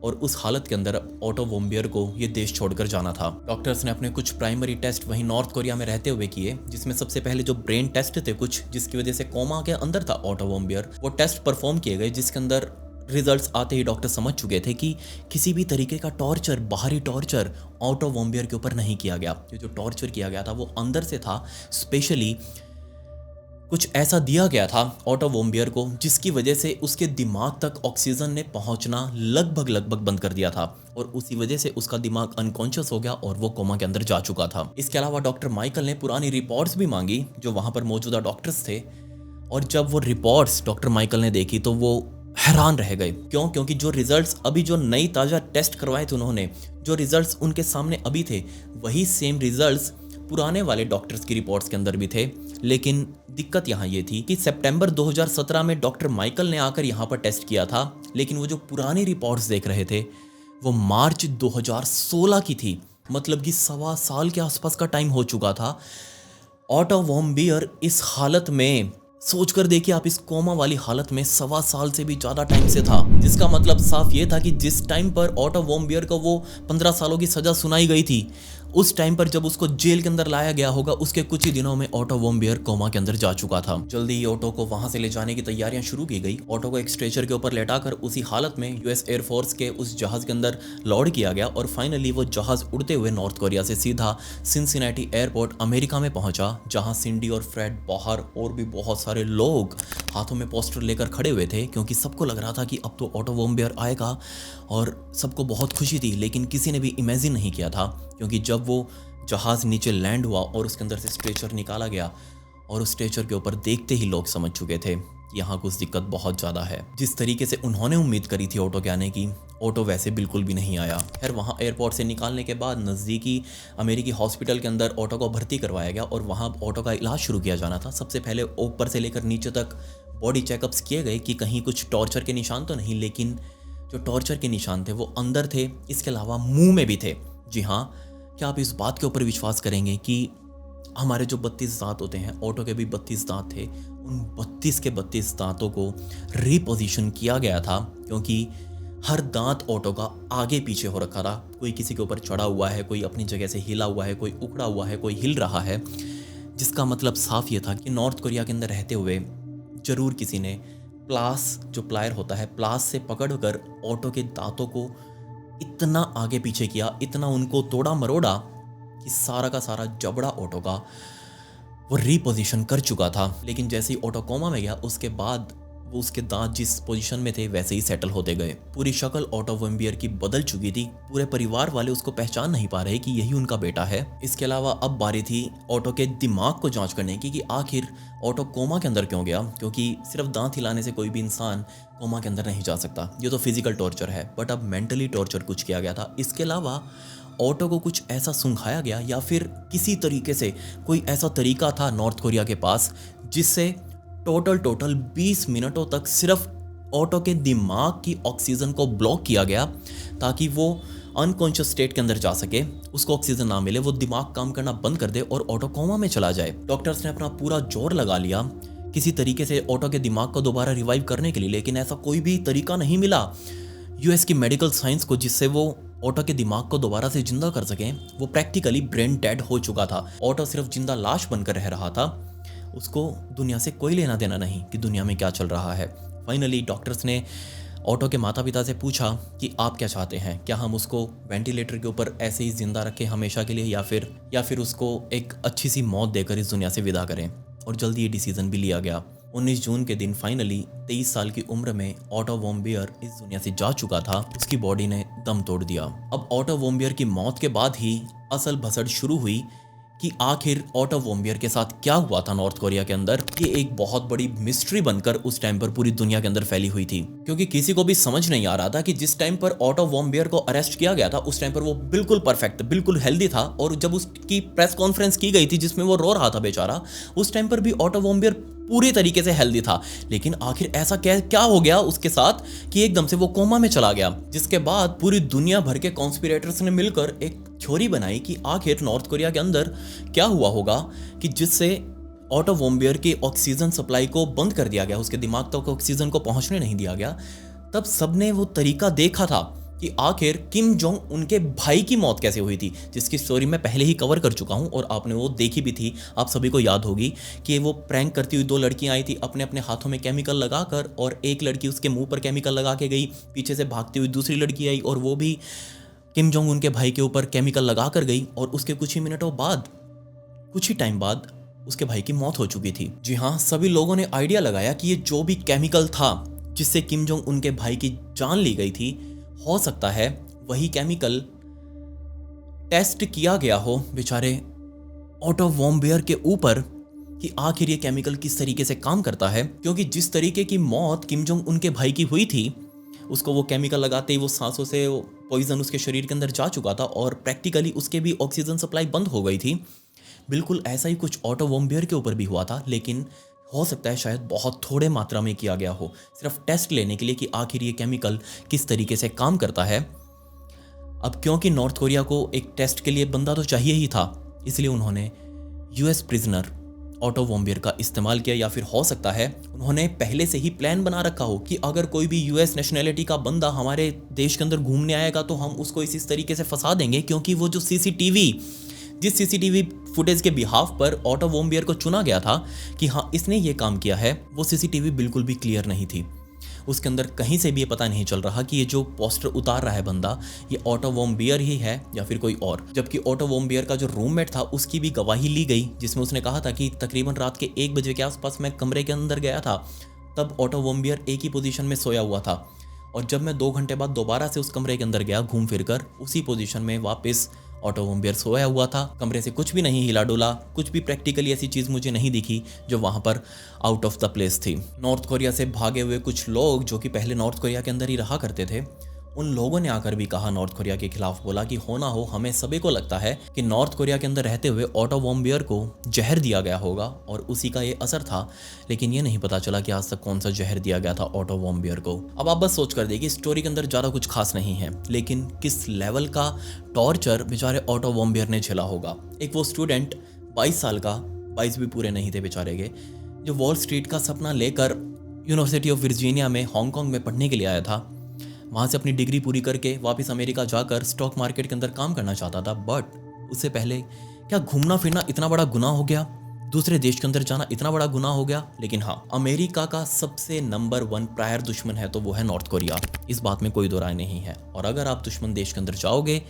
S1: और उस हालत के अंदर ऑटो वॉम्बियर को ये देश छोड़कर जाना था। डॉक्टर्स ने अपने कुछ प्राइमरी टेस्ट वहीं नॉर्थ कोरिया में रहते हुए किए, जिसमें सबसे पहले जो ब्रेन टेस्ट थे कुछ, जिसकी वजह से कोमा के अंदर था ऑटो वॉम्बियर, वो टेस्ट परफॉर्म किए गए, जिसके अंदर रिजल्ट्स आते ही डॉक्टर समझ चुके थे कि किसी भी तरीके का टॉर्चर, बाहरी टॉर्चर ऑटो वॉम्बियर के ऊपर नहीं किया गया। ये जो टॉर्चर किया गया था वो अंदर से था, स्पेशली कुछ ऐसा दिया गया था ऑटो वॉम्बियर को जिसकी वजह से उसके दिमाग तक ऑक्सीजन ने पहुंचना लगभग बंद कर दिया था और उसी वजह से उसका दिमाग अनकॉन्शियस हो गया और वो कोमा के अंदर जा चुका था। इसके अलावा डॉक्टर माइकल ने पुरानी रिपोर्ट्स भी मांगी जो वहां पर मौजूदा डॉक्टर्स थे, और जब वो रिपोर्ट्स डॉक्टर माइकल ने देखी तो वो हैरान रह गए। क्योंकि जो रिजल्ट्स अभी जो नई ताज़ा टेस्ट करवाए थे उन्होंने, जो रिजल्ट्स उनके सामने अभी थे, वही सेम रिजल्ट्स पुराने वाले डॉक्टर्स की रिपोर्ट्स के अंदर भी थे। लेकिन दिक्कत यहाँ ये थी कि सितंबर 2017 में डॉक्टर माइकल ने आकर यहाँ पर टेस्ट किया था, लेकिन वो जो पुरानी रिपोर्ट्स देख रहे थे वो मार्च 2016 की थी। मतलब कि 1.25 साल के आसपास का टाइम हो चुका था। ऑटो वॉम्बियर इस हालत में, सोचकर देखिए आप, इस कोमा वाली हालत में 1.25 साल से भी ज़्यादा टाइम से था, जिसका मतलब साफ ये था कि जिस टाइम पर ऑटो वॉम्बियर को वो 15 सालों की सज़ा सुनाई गई थी, उस टाइम पर जब उसको जेल के अंदर लाया गया होगा उसके कुछ ही दिनों में ऑटो वॉम्बियर कोमा के अंदर जा चुका था। जल्दी ही ऑटो को वहां से ले जाने की तैयारियां शुरू की गई। ऑटो को एक स्ट्रेचर के ऊपर लेटाकर उसी हालत में यूएस एयरफोर्स के उस जहाज के अंदर लोड किया गया और फाइनली वो जहाज उड़ते हुए नॉर्थ कोरिया से सीधा सिनसिनाटी एयरपोर्ट अमेरिका में पहुंचा, जहां सिंडी और फ्रेड बाहर और भी बहुत सारे लोग हाथों में पोस्टर लेकर खड़े हुए थे, क्योंकि सबको लग रहा था कि अब तो ऑटो वॉम्बियर आएगा और सबको बहुत खुशी थी। लेकिन किसी ने भी इमेजिन नहीं किया था, क्योंकि जब वो जहाज़ नीचे लैंड हुआ और उसके अंदर से स्ट्रेचर निकाला गया और उस स्ट्रेचर के ऊपर देखते ही लोग समझ चुके थे यहाँ कुछ दिक्कत बहुत ज़्यादा है। जिस तरीके से उन्होंने उम्मीद करी थी ऑटो के आने की, ऑटो वैसे बिल्कुल भी नहीं आया। खैर वहाँ एयरपोर्ट से निकालने के बाद नज़दीकी अमेरिकी हॉस्पिटल के अंदर ऑटो को भर्ती करवाया गया और वहाँ ऑटो का इलाज शुरू किया जाना था। सबसे पहले ऊपर से लेकर नीचे तक बॉडी चेकअप्स किए गए कि कहीं कुछ टॉर्चर के निशान तो नहीं, लेकिन जो टॉर्चर के निशान थे वो अंदर थे, इसके अलावा मुंह में भी थे। जी हाँ, क्या आप इस बात के ऊपर विश्वास करेंगे कि हमारे जो 32 दांत होते हैं, ऑटो के भी 32 दांत थे, उन 32 के 32 दांतों को रिपोजिशन किया गया था, क्योंकि हर दांत ऑटो का आगे पीछे हो रखा था। कोई किसी के ऊपर चढ़ा हुआ है, कोई अपनी जगह से हिला हुआ है, कोई उखड़ा हुआ है, कोई हिल रहा है, जिसका मतलब साफ ये था कि नॉर्थ कोरिया के अंदर रहते हुए जरूर किसी ने प्लास, जो प्लायर होता है, प्लास से पकड़कर ऑटो के दांतों को इतना आगे पीछे किया, इतना उनको तोड़ा मरोड़ा कि सारा का सारा जबड़ा ऑटो का वो रीपोजिशन कर चुका था। लेकिन जैसे ही ऑटो कोमा में गया, उसके बाद वो उसके दांत जिस पोजीशन में थे वैसे ही सेटल होते गए। पूरी शक्ल ऑटो वॉम्बियर की बदल चुकी थी। पूरे परिवार वाले उसको पहचान नहीं पा रहे कि यही उनका बेटा है। इसके अलावा अब बारी थी ऑटो के दिमाग को जांच करने की कि आखिर ऑटो कोमा के अंदर क्यों गया, क्योंकि सिर्फ दांत हिलाने से कोई भी इंसान कोमा के अंदर नहीं जा सकता। ये तो फिजिकल टॉर्चर है, बट अब मेंटली टॉर्चर कुछ किया गया था। इसके अलावा ऑटो को कुछ ऐसा सुंघाया गया, या फिर किसी तरीके से कोई ऐसा तरीका था नॉर्थ कोरिया के पास जिससे टोटल 20 मिनटों तक सिर्फ ऑटो के दिमाग की ऑक्सीजन को ब्लॉक किया गया, ताकि वो अनकॉन्शियस स्टेट के अंदर जा सके, उसको ऑक्सीजन ना मिले, वो दिमाग काम करना बंद कर दे और ऑटो कोमा में चला जाए। डॉक्टर्स ने अपना पूरा जोर लगा लिया किसी तरीके से ऑटो के दिमाग को दोबारा रिवाइव करने के लिए, लेकिन ऐसा कोई भी तरीका नहीं मिला यूएस की मेडिकल साइंस को जिससे वो ऑटो के दिमाग को दोबारा से जिंदा कर सकें। वो प्रैक्टिकली ब्रेन डेड हो चुका था। ऑटो सिर्फ जिंदा लाश बनकर रह रहा था। उसको दुनिया से कोई लेना देना नहीं कि दुनिया में क्या चल रहा है। फाइनली डॉक्टर्स ने ऑटो के माता पिता से पूछा कि आप क्या चाहते हैं, क्या हम उसको वेंटिलेटर के ऊपर ऐसे ही जिंदा रखें हमेशा के लिए, या फिर उसको एक अच्छी सी मौत देकर इस दुनिया से विदा करें। और जल्दी ये डिसीजन भी लिया गया। 19 जून के दिन फाइनली 23 साल की उम्र में ऑटो वॉम्बियर इस दुनिया से जा चुका था। उसकी बॉडी ने दम तोड़ दिया। अब ऑटो वॉम्बियर की मौत के बाद ही असल भसड़ शुरू हुई कि आखिर ऑटो वॉम्बियर के साथ क्या हुआ था नॉर्थ कोरिया के अंदर। ये एक बहुत बड़ी मिस्ट्री बनकर उस टाइम पर पूरी दुनिया के अंदर फैली हुई थी, क्योंकि किसी को भी समझ नहीं आ रहा था कि जिस टाइम पर ऑटो वॉम्बियर को अरेस्ट किया गया था उस टाइम पर वो बिल्कुल परफेक्ट, बिल्कुल हेल्दी था। और जब उसकी प्रेस कॉन्फ्रेंस की गई थी जिसमें वो रो रहा था बेचारा, उस टाइम पर भी ऑटो वॉम्बियर पूरी तरीके से हेल्दी था। लेकिन आखिर ऐसा क्या हो गया उसके साथ कि एकदम से वो कोमा में चला गया, जिसके बाद पूरी दुनिया भर के कॉन्स्पिरेटर्स ने मिलकर एक थ्योरी बनाई कि आखिर नॉर्थ कोरिया के अंदर क्या हुआ होगा कि जिससे ऑटो वॉम्बियर की ऑक्सीजन सप्लाई को बंद कर दिया गया, उसके दिमाग तक ऑक्सीजन को पहुंचने नहीं दिया गया। तब सबने वो तरीका देखा था कि आखिर किम जोंग उनके भाई की मौत कैसे हुई थी, जिसकी स्टोरी मैं पहले ही कवर कर चुका हूं और आपने वो देखी भी थी। आप सभी को याद होगी कि वो प्रैंक करती हुई 2 लड़कियां आई थी अपने अपने हाथों में केमिकल लगाकर, और एक लड़की उसके मुंह पर केमिकल लगा के गई, पीछे से भागती हुई दूसरी लड़की आई और वो भी किम जोंग उनके भाई के ऊपर केमिकल लगा कर गई, और उसके कुछ ही टाइम बाद उसके भाई की मौत हो चुकी थी। जी हाँ, सभी लोगों ने आइडिया लगाया कि ये जो भी केमिकल था जिससे किम जोंग उनके भाई की जान ली गई थी, हो सकता है वही केमिकल टेस्ट किया गया हो बेचारे ऑटो वॉम्बियर के ऊपर कि आखिर ये केमिकल किस तरीके से काम करता है। क्योंकि जिस तरीके की मौत किम जोंग उनके भाई की हुई थी, उसको वो केमिकल लगाते ही वो सांसों से पॉइजन उसके शरीर के अंदर जा चुका था और प्रैक्टिकली उसके भी ऑक्सीजन सप्लाई बंद हो गई थी। बिल्कुल ऐसा ही कुछ ऑटो वॉम्बियर के ऊपर भी हुआ था, लेकिन हो सकता है शायद बहुत थोड़े मात्रा में किया गया हो, सिर्फ टेस्ट लेने के लिए कि आखिर ये केमिकल किस तरीके से काम करता है। अब क्योंकि नॉर्थ कोरिया को एक टेस्ट के लिए बंदा तो चाहिए ही था, इसलिए उन्होंने यूएस प्रिजनर ऑटो वॉम्बियर का इस्तेमाल किया, या फिर हो सकता है उन्होंने पहले से ही प्लान बना रखा हो कि अगर कोई भी यूएस नेशनैलिटी का बंदा हमारे देश के अंदर घूमने आएगा तो हम उसको इस तरीके से फंसा देंगे। क्योंकि वो जो जिस सीसीटीवी फुटेज के बिहाफ पर ऑटो वॉम्बियर को चुना गया था कि हाँ इसने ये काम किया है, वो सीसीटीवी बिल्कुल भी क्लियर नहीं थी। उसके अंदर कहीं से भी ये पता नहीं चल रहा कि ये जो पोस्टर उतार रहा है बंदा, ये ऑटो वॉम्बियर ही है या फिर कोई और। जबकि ऑटो वॉम्बियर का जो रूममेट था उसकी भी गवाही ली गई, जिसमें उसने कहा था कि तकरीबन रात के 1 बजे के आसपास मैं कमरे के अंदर गया था, तब ऑटो वॉम्बियर एक ही पोजीशन में सोया हुआ था, और जब मैं 2 घंटे बाद दोबारा से उस कमरे के अंदर गया घूम फिर कर, उसी पोजीशन में वापस ऑटो वॉम्बियर सोया हुआ था। कमरे से कुछ भी नहीं हिला डोला, कुछ भी प्रैक्टिकली ऐसी चीज़ मुझे नहीं दिखी जो वहाँ पर आउट ऑफ द प्लेस थी। नॉर्थ कोरिया से भागे हुए कुछ लोग जो कि पहले नॉर्थ कोरिया के अंदर ही रहा करते थे, उन लोगों ने आकर भी कहा नॉर्थ कोरिया के खिलाफ, बोला कि हो ना हो हमें सभी को लगता है कि नॉर्थ कोरिया के अंदर रहते हुए ऑटो वॉम्बियर को जहर दिया गया होगा और उसी का ये असर था। लेकिन ये नहीं पता चला कि आज तक कौन सा जहर दिया गया था ऑटो वॉम्बियर को। अब आप बस सोच कर देखिए, स्टोरी के अंदर ज़्यादा कुछ खास नहीं है, लेकिन किस लेवल का टॉर्चर बेचारे ऑटो वॉम्बियर ने झेला होगा। एक वो स्टूडेंट 22 साल का, 22 भी पूरे नहीं थे बेचारे के, जो वॉल स्ट्रीट का सपना लेकर यूनिवर्सिटी ऑफ वर्जीनिया में हांगकांग में पढ़ने के लिए आया था। वहाँ से अपनी डिग्री पूरी करके वापस अमेरिका जाकर स्टॉक मार्केट के अंदर काम करना चाहता था। बट उससे पहले क्या घूमना फिरना इतना बड़ा गुनाह हो गया? दूसरे देश के अंदर जाना इतना बड़ा गुनाह हो गया? लेकिन हाँ, अमेरिका का सबसे नंबर 1 प्रायर दुश्मन है तो वो है नॉर्थ कोरिया। इस बात में कोई दो राय नहीं है। और अगर आप दुश्मन देश के अंदर जाओगे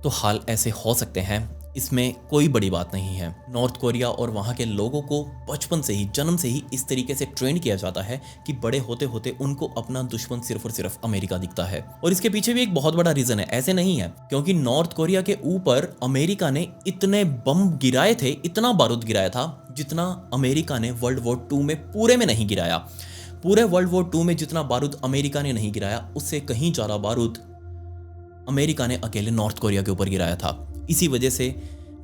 S1: तो हाल ऐसे हो सकते हैं, इसमें कोई बड़ी बात नहीं है। नॉर्थ कोरिया और वहाँ के लोगों को बचपन से ही, जन्म से ही इस तरीके से ट्रेन किया जाता है कि बड़े होते होते उनको अपना दुश्मन सिर्फ और सिर्फ अमेरिका दिखता है। और इसके पीछे भी एक बहुत बड़ा रीजन है, ऐसे नहीं है क्योंकि नॉर्थ कोरिया के ऊपर अमेरिका ने इतने बम गिराए थे, इतना बारूद गिराया था जितना अमेरिका ने वर्ल्ड वॉर 2 में पूरे में नहीं गिराया। पूरे वर्ल्ड वॉर 2 में जितना बारूद अमेरिका ने नहीं गिराया, उससे कहीं ज़्यादा बारूद अमेरिका ने अकेले नॉर्थ कोरिया के ऊपर गिराया था। इसी वजह से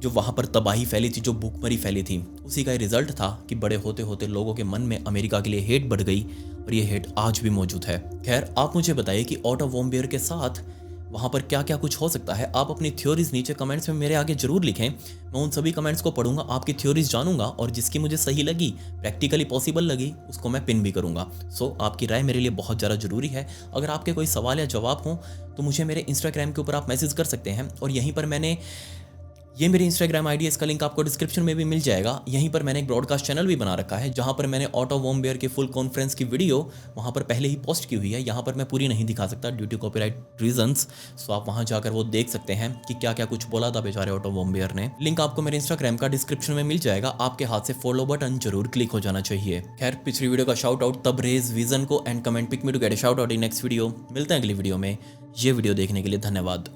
S1: जो वहाँ पर तबाही फैली थी, जो भूखमरी फैली थी, उसी का रिजल्ट था कि बड़े होते होते लोगों के मन में अमेरिका के लिए हेट बढ़ गई और ये हेट आज भी मौजूद है। खैर, आप मुझे बताइए कि ऑटो वॉर्म बियर के साथ वहाँ पर क्या क्या कुछ हो सकता है। आप अपनी थ्योरीज नीचे कमेंट्स में मेरे आगे जरूर लिखें। मैं उन सभी कमेंट्स को पढ़ूंगा, आपकी थ्योरीज जानूंगा और जिसकी मुझे सही लगी, प्रैक्टिकली पॉसिबल लगी, उसको मैं पिन भी करूंगा। सो आपकी राय मेरे लिए बहुत ज़्यादा जरूरी है। अगर आपके कोई सवाल या जवाब हो तो मुझे मेरे इंस्टाग्राम के ऊपर आप मैसेज कर सकते हैं और यहीं पर मैंने ये मेरी इंस्टाग्राम आईडी है, इसका लिंक आपको डिस्क्रिप्शन में भी मिल जाएगा। यहीं पर मैंने एक ब्रॉडकास्ट चैनल भी बना रखा है जहां पर मैंने ऑटो वॉर्म बियर की फुल कॉन्फ्रेंस की वीडियो वहां पर पहले ही पोस्ट की हुई है। यहां पर मैं पूरी नहीं दिखा सकता ड्यू टू कॉपीराइट रीजंस। सो आप वहां जाकर वो देख सकते हैं कि क्या क्या कुछ बोला था बेचारे ऑटो वॉर्म बियर ने। लिंक आपको मेरे इंस्टाग्राम का डिस्क्रिप्शन में मिल जाएगा। आपके हाथ से फॉलो बटन जरूर क्लिक हो जाना चाहिए। खैर, पिछली वीडियो का शाउट आउट तब रेज विजन को and comment pick me to get a shout out in next video. मिलते हैं अगली वीडियो में। ये वीडियो देखने के लिए धन्यवाद।